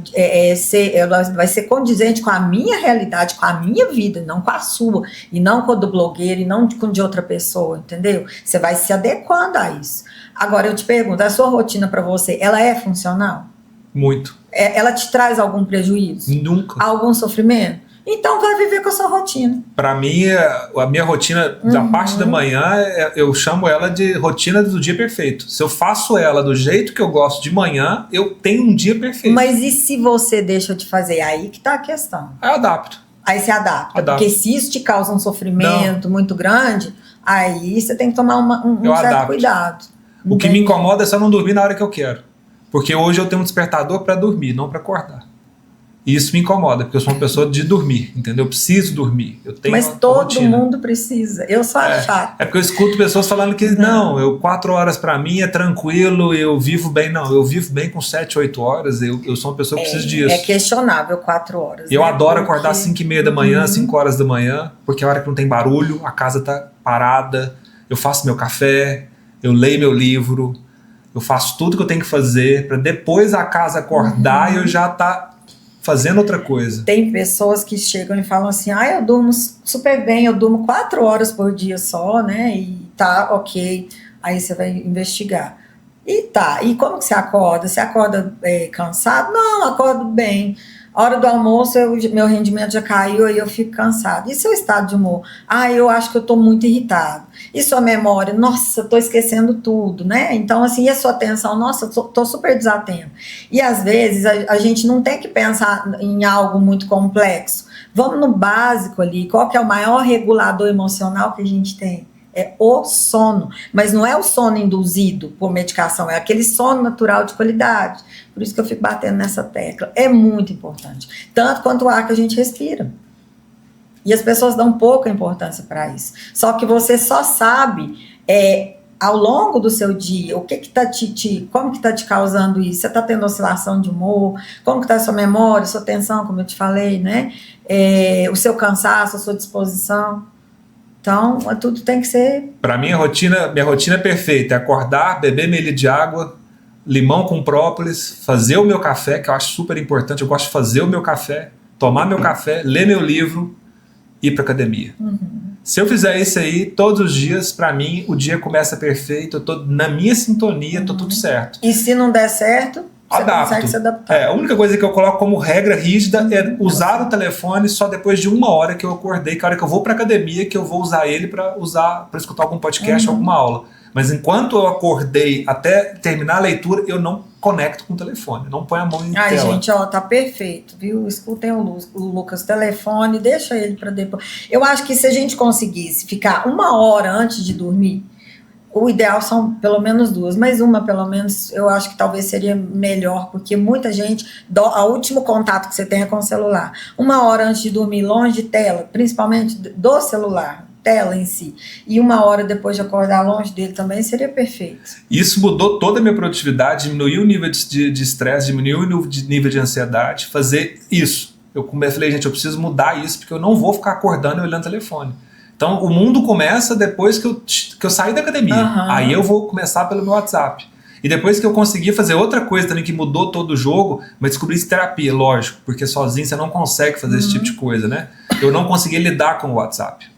ser condizente com a minha realidade, com a minha vida, não com a sua. E não com a do blogueiro, e não com de outra pessoa, entendeu? Você vai se adequando a isso. Agora, eu te pergunto, a sua rotina para você, ela é funcional? Muito. Ela te traz algum prejuízo? Nunca. Algum sofrimento? Então vai viver com a sua rotina. Para mim, a minha rotina da parte da manhã, eu chamo ela de rotina do dia perfeito. Se eu faço ela do jeito que eu gosto de manhã, eu tenho um dia perfeito. Mas e se você deixa de fazer? Aí que tá a questão. Aí eu adapto. Aí você adapta. Porque se isso te causa um sofrimento muito grande, aí você tem que tomar um certo cuidado. O que me incomoda é só não dormir na hora que eu quero. Porque hoje eu tenho um despertador para dormir, não para acordar. E isso me incomoda, porque eu sou uma pessoa de dormir, entendeu? Eu preciso dormir. Eu tenho Mas todo mundo precisa. Eu sou chata. É porque eu escuto pessoas falando que 4 horas para mim é tranquilo, eu vivo bem. Não, eu vivo bem com 7, 8 horas. Eu sou uma pessoa que precisa disso. É questionável 4 horas. Eu adoro acordar às 5h30 da manhã, 5 horas da manhã, porque é a hora que não tem barulho, a casa tá parada, eu faço meu café, eu leio meu livro, eu faço tudo que eu tenho que fazer para depois a casa acordar e eu já tá fazendo outra coisa. Tem pessoas que chegam e falam assim, eu durmo super bem, eu durmo 4 horas por dia só, né, e tá ok, aí você vai investigar. E como que você acorda? Você acorda cansado? Não, acordo bem. A hora do almoço, meu rendimento já caiu, aí eu fico cansado. E seu estado de humor? Eu acho que eu tô muito irritado. E sua memória? Nossa, tô esquecendo tudo, né? Então, assim, e a sua atenção? Nossa, tô super desatento. E às vezes a gente não tem que pensar em algo muito complexo. Vamos no básico ali. Qual que é o maior regulador emocional que a gente tem? É o sono, mas não é o sono induzido por medicação, é aquele sono natural de qualidade. Por isso que eu fico batendo nessa tecla. É muito importante. Tanto quanto o ar que a gente respira. E as pessoas dão pouca importância para isso. Só que você só sabe ao longo do seu dia, o que está como que está te causando isso? Você está tendo oscilação de humor? Como que está a sua memória, sua atenção, como eu te falei, né? O seu cansaço, a sua disposição. Então, tudo tem que ser... Para mim, minha rotina perfeita é acordar, beber meio litro de água, limão com própolis, fazer o meu café, que eu acho super importante. Eu gosto de fazer o meu café, tomar meu café, ler meu livro e ir para academia. Se eu fizer isso aí todos os dias, para mim, o dia começa perfeito, eu tô na minha sintonia, tô tudo certo. E se não der certo, você consegue se adaptar. A única coisa que eu coloco como regra rígida é usar o telefone só depois de 1 hora que eu acordei, que é a hora que eu vou para academia, que eu vou usar ele para escutar algum podcast, alguma aula. Mas enquanto eu acordei até terminar a leitura, eu não conecto com o telefone, não põe a mão em tela. Ai, gente, tá perfeito, viu? Escutem o Lucas, telefone, deixa ele para depois. Eu acho que se a gente conseguisse ficar 1 hora antes de dormir, o ideal são pelo menos 2, mas uma pelo menos eu acho que talvez seria melhor, porque muita gente, o último contato que você tem é com o celular. 1 hora antes de dormir, longe de tela, principalmente do celular, tela em si, e 1 hora depois de acordar longe dele também seria perfeito. Isso mudou toda a minha produtividade, diminuiu o nível de estresse, diminuiu o nível de ansiedade, fazer isso. Eu falei, gente, eu preciso mudar isso, porque eu não vou ficar acordando e olhando o telefone. Então, o mundo começa depois que eu sair da academia. Aí eu vou começar pelo meu WhatsApp. E depois que eu consegui fazer outra coisa também que mudou todo o jogo, mas descobri isso terapia, lógico, porque sozinho você não consegue fazer esse tipo de coisa, né? Eu não consegui lidar com o WhatsApp.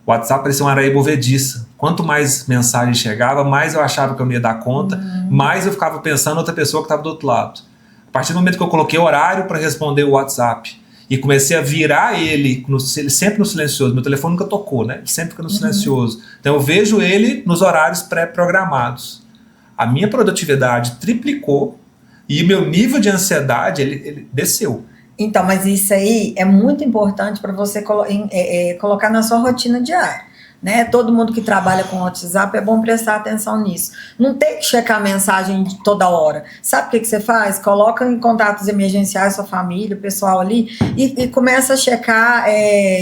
O WhatsApp parecia uma areia movediça. Quanto mais mensagem chegava, mais eu achava que eu não ia dar conta, mais eu ficava pensando em outra pessoa que estava do outro lado. A partir do momento que eu coloquei horário para responder o WhatsApp e comecei a virar ele sempre no silencioso, meu telefone nunca tocou, né? Ele sempre fica no silencioso. Então eu vejo ele nos horários pré-programados. A minha produtividade triplicou e meu nível de ansiedade ele desceu. Então, mas isso aí é muito importante para você colocar na sua rotina diária. Né? Todo mundo que trabalha com WhatsApp é bom prestar atenção nisso. Não tem que checar a mensagem toda hora. Sabe o que você faz? Coloca em contatos emergenciais sua família, o pessoal ali, e começa a checar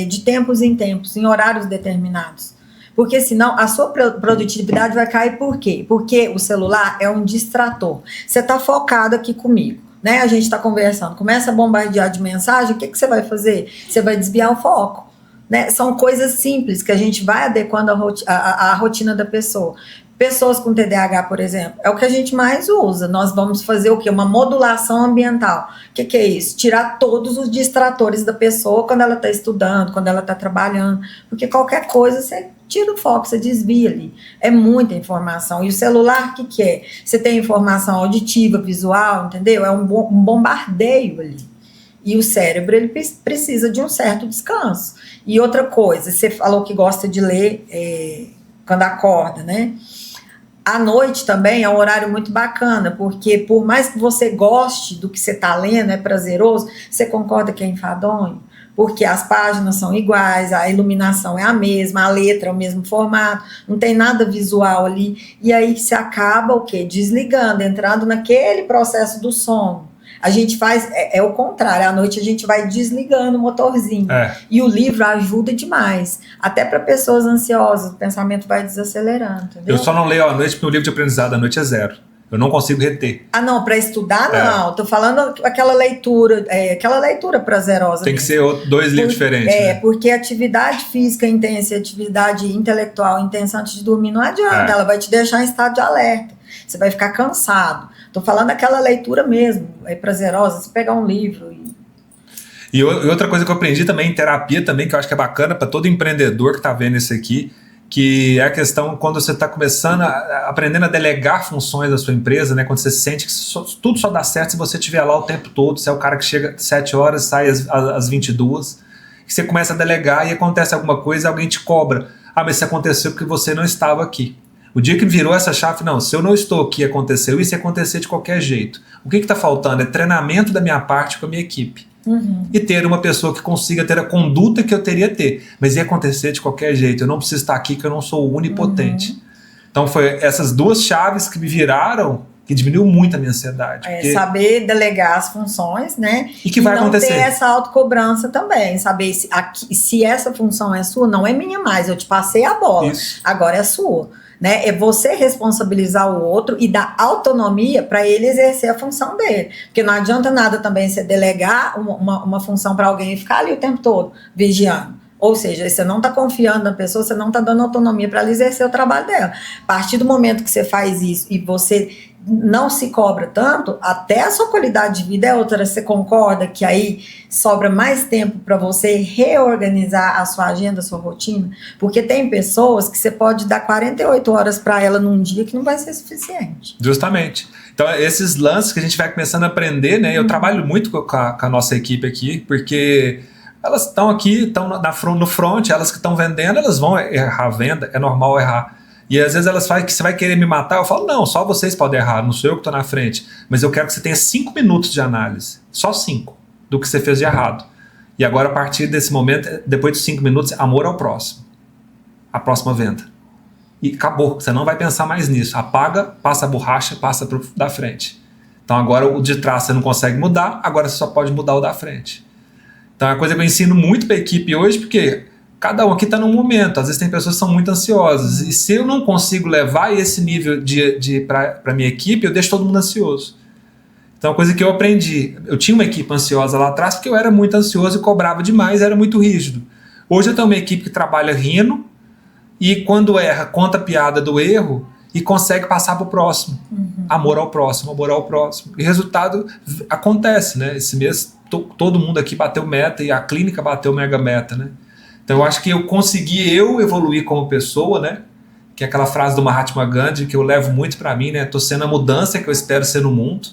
de tempos em tempos, em horários determinados. Porque senão a sua produtividade vai cair. Por quê? Porque o celular é um distrator. Você está focado aqui comigo, né? A gente está conversando, começa a bombardear de mensagem, o que você vai fazer? Você vai desviar o foco. Né? São coisas simples que a gente vai adequando à rotina da pessoa. Pessoas com TDAH, por exemplo, é o que a gente mais usa. Nós vamos fazer o quê? Uma modulação ambiental. O que é isso? Tirar todos os distratores da pessoa quando ela está estudando, quando ela está trabalhando. Porque qualquer coisa você tira o foco, você desvia ali. É muita informação. E o celular, o que é? Você tem informação auditiva, visual, entendeu? É um bombardeio ali. E o cérebro, ele precisa de um certo descanso. E outra coisa, você falou que gosta de ler quando acorda, né? À noite também é um horário muito bacana, porque por mais que você goste do que você está lendo, é prazeroso, você concorda que é enfadonho? Porque as páginas são iguais, a iluminação é a mesma, a letra é o mesmo formato, não tem nada visual ali. E aí você acaba o quê? Desligando, entrando naquele processo do sono. A gente faz, o contrário, à noite a gente vai desligando o motorzinho. E o livro ajuda demais. Até para pessoas ansiosas, o pensamento vai desacelerando. Entendeu? Eu só não leio à noite porque o livro de aprendizado à noite é 0. Eu não consigo reter. Ah, não, para estudar não. Tô falando aquela leitura prazerosa. Tem que ser 2 livros diferentes. Né? Porque atividade física intensa e atividade intelectual intensa antes de dormir não adianta. Ela vai te deixar em estado de alerta. Você vai ficar cansado. Tô falando aquela leitura mesmo, prazerosa, você pegar um livro. E outra coisa que eu aprendi também em terapia também, que eu acho que é bacana para todo empreendedor que tá vendo isso aqui, que é a questão quando você está começando aprendendo a delegar funções da sua empresa, né? Quando você sente que tudo só dá certo se você estiver lá o tempo todo, você é o cara que chega às 7 horas, sai às 22, que você começa a delegar e acontece alguma coisa, alguém te cobra. Ah, mas isso aconteceu porque você não estava aqui. O dia que virou essa chave, não, se eu não estou aqui, aconteceu isso, ia acontecer de qualquer jeito. O que está faltando é treinamento da minha parte com a minha equipe. E ter uma pessoa que consiga ter a conduta que eu teria ter. Mas ia acontecer de qualquer jeito. Eu não preciso estar aqui, que eu não sou onipotente. Então foi essas 2 chaves que me viraram que diminuiu muito a minha ansiedade. Porque... saber delegar as funções, né? E que vai acontecer. Não ter essa autocobrança também, saber se essa função é sua, não é minha mais, eu te passei a bola, Isso. agora é sua. Né? É você responsabilizar o outro e dar autonomia para ele exercer a função dele. Porque não adianta nada também você delegar uma função para alguém e ficar ali o tempo todo vigiando. Ou seja, você não está confiando na pessoa, você não está dando autonomia para ela exercer o trabalho dela. A partir do momento que você faz isso e você não se cobra tanto, até a sua qualidade de vida é outra. Você concorda que aí sobra mais tempo para você reorganizar a sua agenda, a sua rotina? Porque tem pessoas que você pode dar 48 horas para ela num dia que não vai ser suficiente. Justamente. Então, esses lances que a gente vai começando a aprender, né? Eu trabalho muito com a nossa equipe aqui, porque elas estão aqui, estão no front, elas que estão vendendo, elas vão errar a venda, é normal errar. E às vezes elas falam que você vai querer me matar, eu falo, não, só vocês podem errar, não sou eu que estou na frente, mas eu quero que você tenha 5 minutos de análise, só 5, do que você fez de errado. E agora, a partir desse momento, depois de 5 minutos, amor ao próximo, a próxima venda. E acabou, você não vai pensar mais nisso, apaga, passa a borracha, passa para o da frente. Então agora o de trás você não consegue mudar, agora você só pode mudar o da frente. Então é uma coisa que eu ensino muito para a equipe hoje, porque cada um aqui está num momento, às vezes tem pessoas que são muito ansiosas, e se eu não consigo levar esse nível para a minha equipe, eu deixo todo mundo ansioso. Então é uma coisa que eu aprendi, eu tinha uma equipe ansiosa lá atrás, porque eu era muito ansioso e cobrava demais, era muito rígido. Hoje eu tenho uma equipe que trabalha rindo, e quando erra, conta a piada do erro, e consegue passar para o próximo. Amor ao próximo, amor ao próximo. E resultado acontece, né? Esse mês todo mundo aqui bateu meta, e a clínica bateu mega meta, né? Então eu acho que eu consegui evoluir como pessoa, né? Que é aquela frase do Mahatma Gandhi que eu levo muito para mim, né? Tô sendo a mudança que eu espero ser no mundo.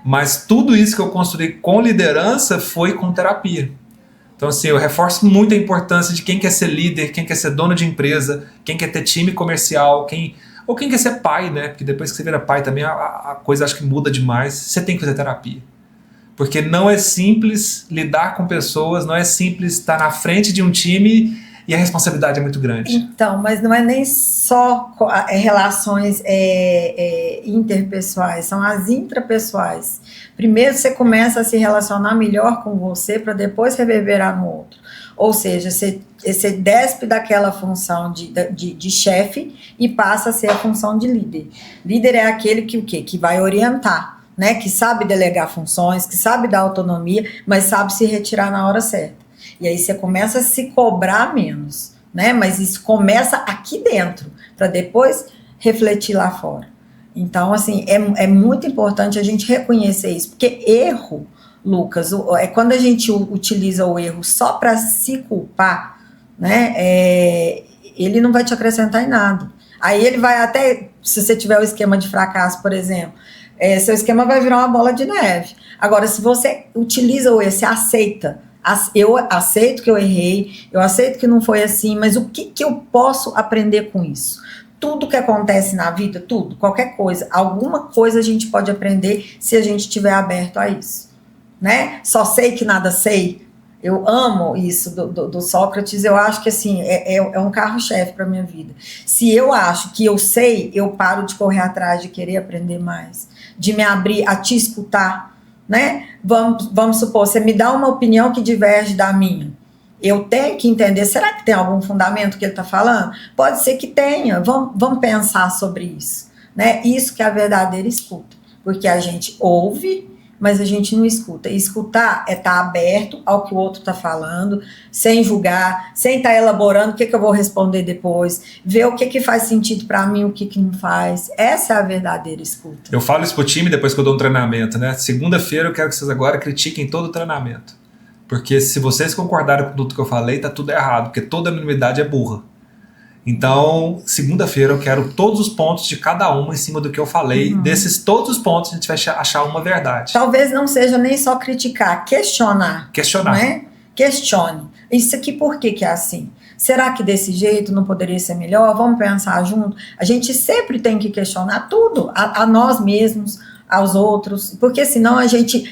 Mas tudo isso que eu construí com liderança foi com terapia. Então assim, eu reforço muito a importância de quem quer ser líder, quem quer ser dono de empresa, quem quer ter time comercial, quem quer ser pai, né? Porque depois que você vira pai também a coisa acho que muda demais. Você tem que fazer terapia. Porque não é simples lidar com pessoas, não é simples estar na frente de um time e a responsabilidade é muito grande. Então, mas não é nem só relações interpessoais, são as intrapessoais. Primeiro você começa a se relacionar melhor com você para depois reverberar no outro. Ou seja, você despe daquela função de chefe e passa a ser a função de líder. Líder é aquele que o quê? Que vai orientar. Né, que sabe delegar funções, que sabe dar autonomia, mas sabe se retirar na hora certa. E aí você começa a se cobrar menos, né? Mas isso começa aqui dentro, para depois refletir lá fora. Então, assim, é muito importante a gente reconhecer isso, porque erro, Lucas, é quando a gente utiliza o erro só para se culpar, né? Ele não vai te acrescentar em nada. Aí ele vai até, se você tiver o esquema de fracasso, por exemplo, seu esquema vai virar uma bola de neve. Agora, se você utiliza o erro, você aceita. Eu aceito que eu errei, eu aceito que não foi assim, mas o que eu posso aprender com isso? Tudo que acontece na vida, tudo, qualquer coisa, alguma coisa a gente pode aprender se a gente estiver aberto a isso. Né? Só sei que nada sei. Eu amo isso do Sócrates, eu acho que assim, é um carro-chefe para a minha vida. Se eu acho que eu sei, eu paro de correr atrás, de querer aprender mais, de me abrir a te escutar, né? Vamos supor, você me dá uma opinião que diverge da minha. Eu tenho que entender, será que tem algum fundamento que ele está falando? Pode ser que tenha, vamos pensar sobre isso. Né? Isso que é a verdadeira escuta, porque a gente ouve, mas a gente não escuta. E escutar é estar aberto ao que o outro está falando, sem julgar, sem estar elaborando o que eu vou responder depois, ver o que faz sentido para mim, o que não faz. Essa é a verdadeira escuta. Eu falo isso pro time depois que eu dou um treinamento, né? Segunda-feira eu quero que vocês agora critiquem todo o treinamento. Porque se vocês concordarem com tudo que eu falei, tá tudo errado, porque toda minimidade é burra. Então, segunda-feira eu quero todos os pontos de cada uma em cima do que eu falei. Desses todos os pontos a gente vai achar uma verdade. Talvez não seja nem só criticar, questionar. Questionar. Né? Questione. Isso aqui por que é assim? Será que desse jeito não poderia ser melhor? Vamos pensar junto? A gente sempre tem que questionar tudo, a nós mesmos, aos outros, porque senão a gente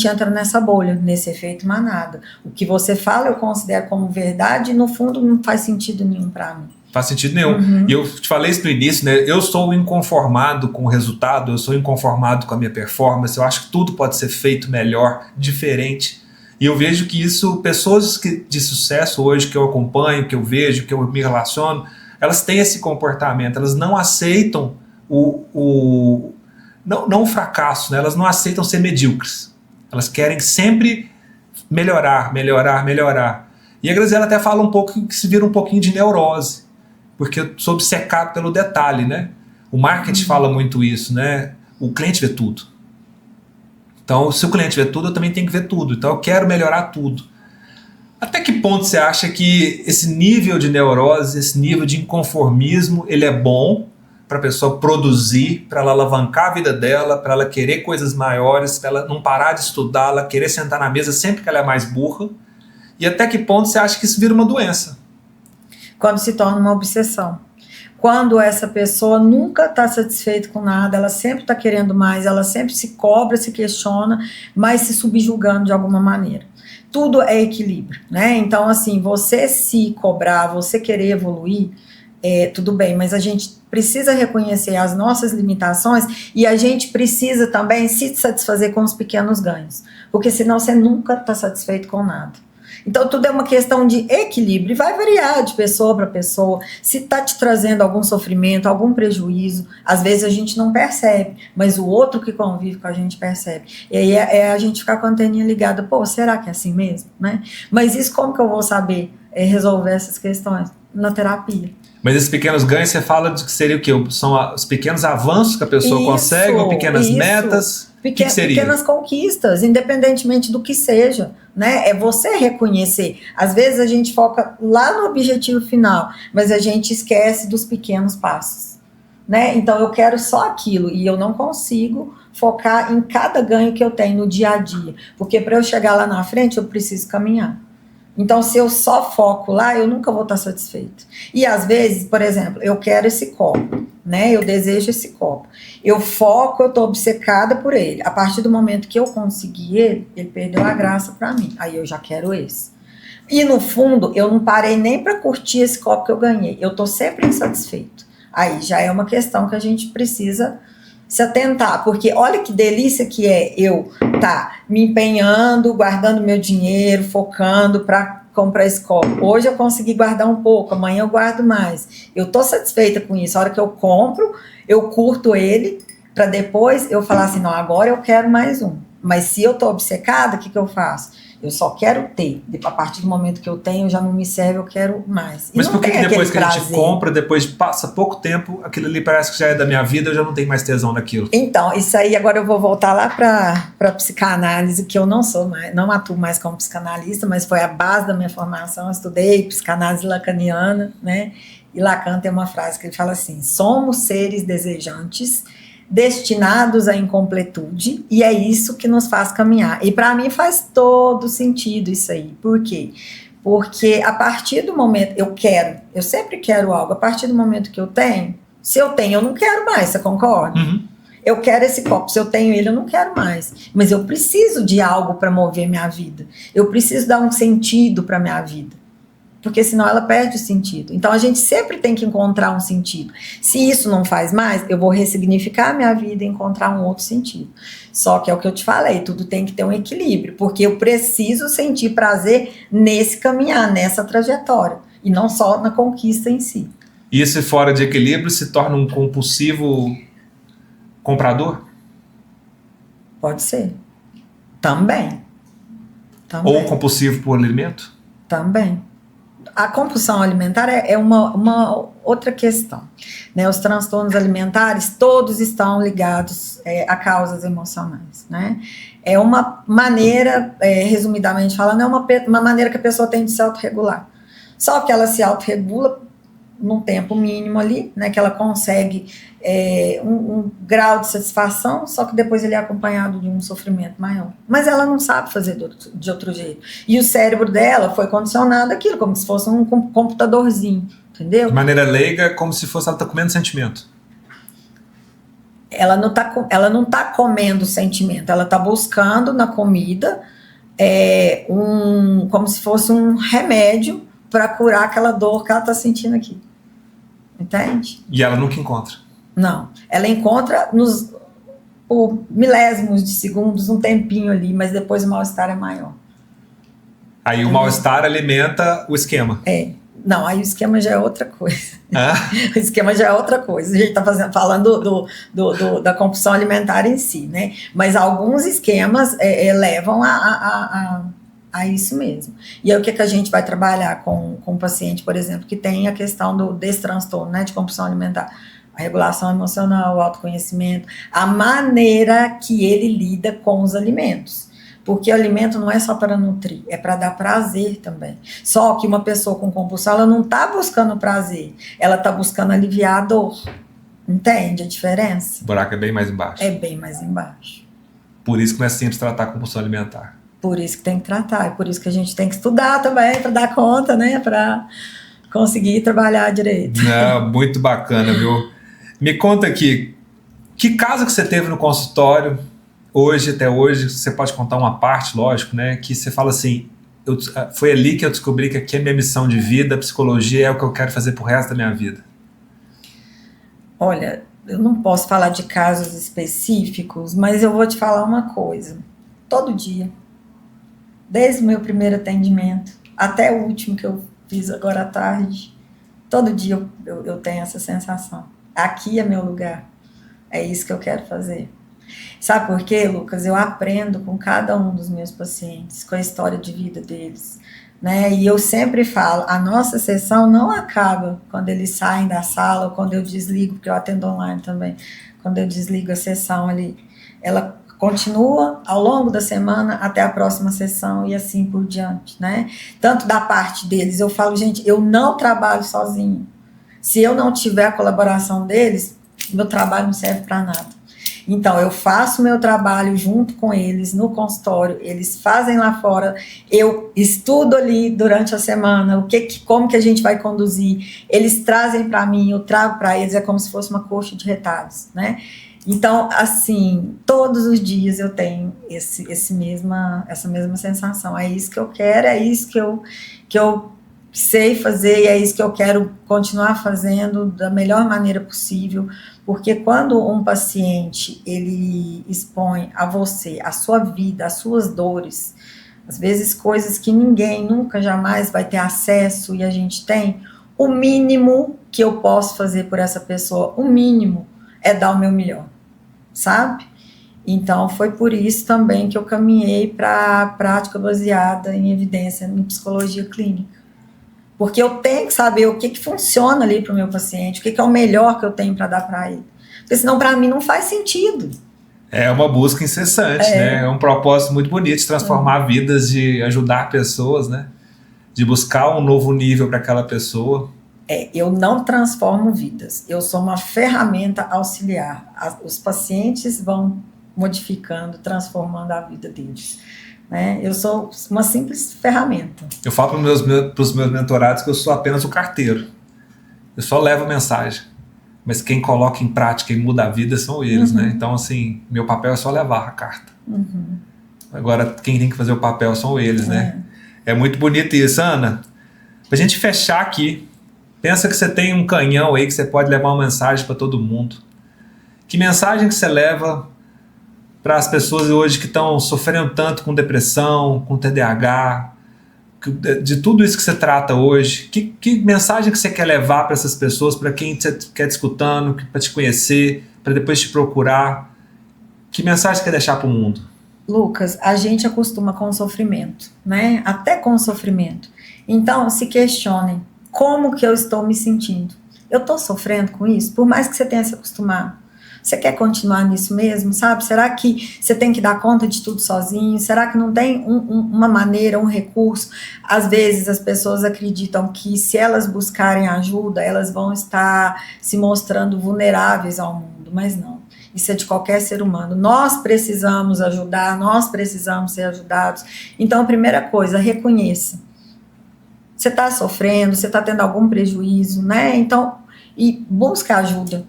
entra nessa bolha, nesse efeito manada. O que você fala eu considero como verdade e no fundo não faz sentido nenhum para mim. Faz sentido nenhum. E eu te falei isso no início, né? Eu sou inconformado com o resultado, eu sou inconformado com a minha performance, eu acho que tudo pode ser feito melhor, diferente. E eu vejo que isso, pessoas de sucesso hoje que eu acompanho, que eu vejo, que eu me relaciono, elas têm esse comportamento, elas não aceitam não o fracasso, né? Elas não aceitam ser medíocres. Elas querem sempre melhorar. E a Graziela até fala um pouco que se vira um pouquinho de neurose, porque eu sou obcecado pelo detalhe, né? O marketing fala muito isso, né? O cliente vê tudo. Então, se o cliente vê tudo, eu também tenho que ver tudo. Então, eu quero melhorar tudo. Até que ponto você acha que esse nível de neurose, esse nível de inconformismo, ele é bom para a pessoa produzir, para ela alavancar a vida dela, para ela querer coisas maiores, para ela não parar de estudar, ela querer sentar na mesa sempre que ela é mais burra? E até que ponto você acha que isso vira uma doença? Quando se torna uma obsessão. Quando essa pessoa nunca está satisfeita com nada, ela sempre está querendo mais, ela sempre se cobra, se questiona, mas se subjugando de alguma maneira. Tudo é equilíbrio, né? Então, assim, você se cobrar, você querer evoluir, tudo bem, mas a gente precisa reconhecer as nossas limitações e a gente precisa também se satisfazer com os pequenos ganhos, porque senão você nunca está satisfeito com nada. Então, tudo é uma questão de equilíbrio e vai variar de pessoa para pessoa. Se está te trazendo algum sofrimento, algum prejuízo, às vezes a gente não percebe, mas o outro que convive com a gente percebe. E aí é a gente ficar com a anteninha ligada. Pô, será que é assim mesmo? Né? Mas isso como que eu vou saber resolver essas questões? Na terapia. Mas esses pequenos ganhos, você fala de que seria o quê? São os pequenos avanços que a pessoa consegue, ou pequenas metas? Que seria? Pequenas conquistas, independentemente do que seja, né? É você reconhecer. Às vezes a gente foca lá no objetivo final, mas a gente esquece dos pequenos passos, né? Então eu quero só aquilo e eu não consigo focar em cada ganho que eu tenho no dia a dia, porque para eu chegar lá na frente eu preciso caminhar. Então, se eu só foco lá, eu nunca vou estar satisfeito. E às vezes, por exemplo, eu quero esse copo, né? Eu desejo esse copo. Eu foco, eu estou obcecada por ele. A partir do momento que eu consegui ele perdeu a graça para mim. Aí eu já quero esse. E no fundo, eu não parei nem para curtir esse copo que eu ganhei. Eu estou sempre insatisfeito. Aí já é uma questão que a gente precisa se atentar, porque olha que delícia que é eu me empenhando, guardando meu dinheiro, focando para comprar esse copo. Hoje eu consegui guardar um pouco, amanhã eu guardo mais. Eu tô satisfeita com isso. A hora que eu compro, eu curto ele, para depois eu falar assim, não, agora eu quero mais um. Mas se eu tô obcecada, o que eu faço? Eu só quero ter. A partir do momento que eu tenho, já não me serve, eu quero mais. Mas por que depois que a gente compra, depois passa pouco tempo, aquilo ali parece que já é da minha vida, eu já não tenho mais tesão naquilo? Então, isso aí agora eu vou voltar lá para psicanálise, que eu não atuo mais como psicanalista, mas foi a base da minha formação. Eu estudei psicanálise lacaniana, né? E Lacan tem uma frase que ele fala assim: somos seres desejantes, destinados à incompletude, e é isso que nos faz caminhar. E para mim faz todo sentido isso aí. Por quê? Porque a partir do momento, eu sempre quero algo, a partir do momento que eu tenho, se eu tenho, eu não quero mais, você concorda? Uhum. Eu quero esse copo, se eu tenho ele, eu não quero mais. Mas eu preciso de algo para mover minha vida. Eu preciso dar um sentido para minha vida. Porque senão ela perde o sentido. Então a gente sempre tem que encontrar um sentido. Se isso não faz mais, eu vou ressignificar a minha vida e encontrar um outro sentido. Só que é o que eu te falei, tudo tem que ter um equilíbrio, porque eu preciso sentir prazer nesse caminhar, nessa trajetória, e não só na conquista em si. E esse fora de equilíbrio se torna um compulsivo comprador? Pode ser. Também. Ou compulsivo por alimento? Também. A compulsão alimentar é uma outra questão, né? Os transtornos alimentares todos estão ligados a causas emocionais, né? É uma maneira, resumidamente falando, é uma maneira que a pessoa tem de se autorregular. Só que ela se autorregula num tempo mínimo ali, né? Que ela consegue um grau de satisfação, só que depois ele é acompanhado de um sofrimento maior. Mas ela não sabe fazer de outro jeito. E o cérebro dela foi condicionado àquilo, como se fosse um computadorzinho, entendeu? De maneira leiga, como se fosse ela tá comendo sentimento. Ela não tá comendo sentimento, ela tá buscando na comida como se fosse um remédio para curar aquela dor que ela tá sentindo aqui. entende? E ela nunca encontra. Não, ela encontra por milésimos de segundos, um tempinho ali, mas depois o mal-estar é maior. Aí o mal-estar alimenta o esquema. Não, aí o esquema já é outra coisa. Ah? O esquema já é outra coisa. A gente está falando da compulsão alimentar em si, né? Mas alguns esquemas levam a isso mesmo. E é o que a gente vai trabalhar com o paciente, por exemplo, que tem a questão desse transtorno, né, de compulsão alimentar. A regulação emocional, o autoconhecimento, a maneira que ele lida com os alimentos. Porque o alimento não é só para nutrir, é para dar prazer também. Só que uma pessoa com compulsão, ela não está buscando prazer, ela está buscando aliviar a dor. Entende a diferença? O buraco é bem mais embaixo. É bem mais embaixo. Por isso que não é simples tratar a compulsão alimentar. Por isso que tem que tratar, é por isso que a gente tem que estudar também, para dar conta, né? Para conseguir trabalhar direito. Não, muito bacana, viu? Me conta aqui, que caso que você teve no consultório, até hoje, você pode contar uma parte, lógico, né? Que você fala assim, foi ali que eu descobri que aqui é minha missão de vida, a psicologia é o que eu quero fazer pro resto da minha vida. Olha, eu não posso falar de casos específicos, mas eu vou te falar uma coisa. Todo dia, desde o meu primeiro atendimento até o último que eu fiz agora à tarde, todo dia eu tenho essa sensação. Aqui é meu lugar, é isso que eu quero fazer. Sabe por quê, Lucas? Eu aprendo com cada um dos meus pacientes, com a história de vida deles, né? E eu sempre falo, a nossa sessão não acaba quando eles saem da sala ou quando eu desligo, porque eu atendo online também, quando eu desligo a sessão ali. Ela continua ao longo da semana até a próxima sessão e assim por diante, né? Tanto da parte deles, eu falo, gente, eu não trabalho sozinho. Se eu não tiver a colaboração deles, meu trabalho não serve para nada. Então, eu faço meu trabalho junto com eles no consultório, eles fazem lá fora, eu estudo ali durante a semana, como que a gente vai conduzir, eles trazem para mim, eu trago para eles, é como se fosse uma coxa de retalhos, né? Então, assim, todos os dias eu tenho essa mesma sensação, é isso que eu quero, é isso que eu sei fazer e é isso que eu quero continuar fazendo da melhor maneira possível, porque quando um paciente, ele expõe a você, a sua vida, as suas dores, às vezes coisas que ninguém nunca, jamais vai ter acesso e a gente tem, o mínimo que eu posso fazer por essa pessoa, o mínimo é dar o meu melhor, sabe? Então, foi por isso também que eu caminhei para a prática baseada em evidência em psicologia clínica. Porque eu tenho que saber o que funciona ali para o meu paciente, o que é o melhor que eu tenho para dar para ele. Porque senão, para mim, não faz sentido. É uma busca incessante, né? É um propósito muito bonito de transformar vidas, de ajudar pessoas, né? De buscar um novo nível para aquela pessoa. Eu não transformo vidas. Eu sou uma ferramenta auxiliar. Os pacientes vão modificando, transformando a vida deles. Né? Eu sou uma simples ferramenta. Eu falo para os meus mentorados que eu sou apenas o carteiro. Eu só levo a mensagem. Mas quem coloca em prática e muda a vida são eles, né? Então, assim, meu papel é só levar a carta. Agora, quem tem que fazer o papel são eles, né? É muito bonito isso, Ana. Pra gente fechar aqui, pensa que você tem um canhão aí que você pode levar uma mensagem para todo mundo. Que mensagem que você leva para as pessoas hoje que estão sofrendo tanto com depressão, com TDAH, de tudo isso que você trata hoje? Que mensagem que você quer levar para essas pessoas, para quem você quer te escutando, para te conhecer, para depois te procurar? Que mensagem você quer deixar para o mundo? Lucas, a gente acostuma com o sofrimento, né? Até com o sofrimento. Então, se questionem, como que eu estou me sentindo? Eu estou sofrendo com isso? Por mais que você tenha se acostumado. Você quer continuar nisso mesmo, sabe? Será que você tem que dar conta de tudo sozinho? Será que não tem uma maneira, um recurso? Às vezes as pessoas acreditam que se elas buscarem ajuda, elas vão estar se mostrando vulneráveis ao mundo, mas não. Isso é de qualquer ser humano. Nós precisamos ajudar, nós precisamos ser ajudados. Então, a primeira coisa, reconheça. Você está sofrendo, você está tendo algum prejuízo, né? Então, e busca ajuda.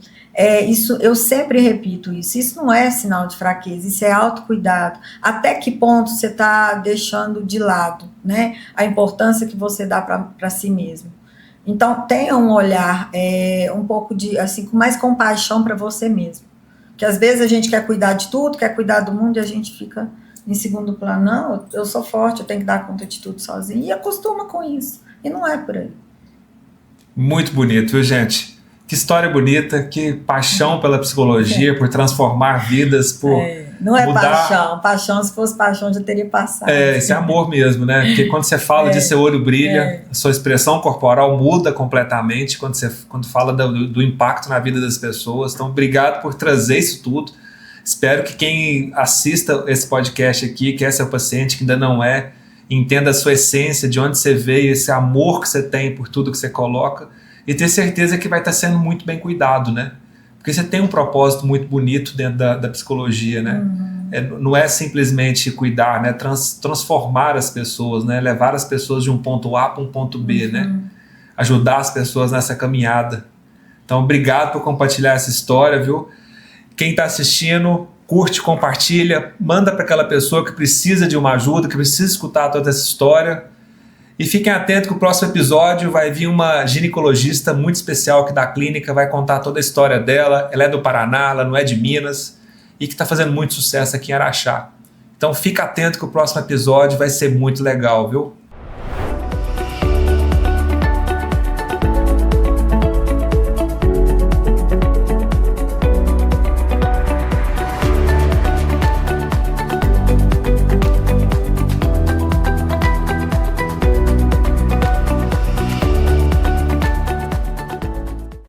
Isso, eu sempre repito isso não é sinal de fraqueza, isso é autocuidado. Até que ponto você está deixando de lado, né, a importância que você dá para si mesmo? Então, tenha um olhar um pouco de, assim, com mais compaixão para você mesmo. Porque às vezes a gente quer cuidar de tudo, quer cuidar do mundo e a gente fica em segundo plano. Não, eu sou forte, eu tenho que dar conta de tudo sozinho. E acostuma com isso. E não é por aí. Muito bonito, viu, gente? Que história bonita, que paixão pela psicologia, por transformar vidas, por não é mudar... paixão. Paixão, se fosse paixão, já teria passado. Esse é amor mesmo, né? Porque quando você fala de seu olho brilha, a sua expressão corporal muda completamente quando fala do impacto na vida das pessoas. Então, obrigado por trazer isso tudo. Espero que quem assista esse podcast aqui, que é seu paciente, que ainda não é, entenda a sua essência, de onde você veio, esse amor que você tem por tudo que você coloca, e ter certeza que vai estar sendo muito bem cuidado, né? Porque você tem um propósito muito bonito dentro da psicologia, né? Não é simplesmente cuidar, né? Transformar as pessoas, né? Levar as pessoas de um ponto A para um ponto B, né? Ajudar as pessoas nessa caminhada. Então, obrigado por compartilhar essa história, viu? Quem está assistindo, curte, compartilha, manda para aquela pessoa que precisa de uma ajuda, que precisa escutar toda essa história. E fiquem atentos que o próximo episódio vai vir uma ginecologista muito especial aqui da clínica, vai contar toda a história dela. Ela é do Paraná, ela não é de Minas, e que está fazendo muito sucesso aqui em Araxá. Então fica atento que o próximo episódio vai ser muito legal, viu?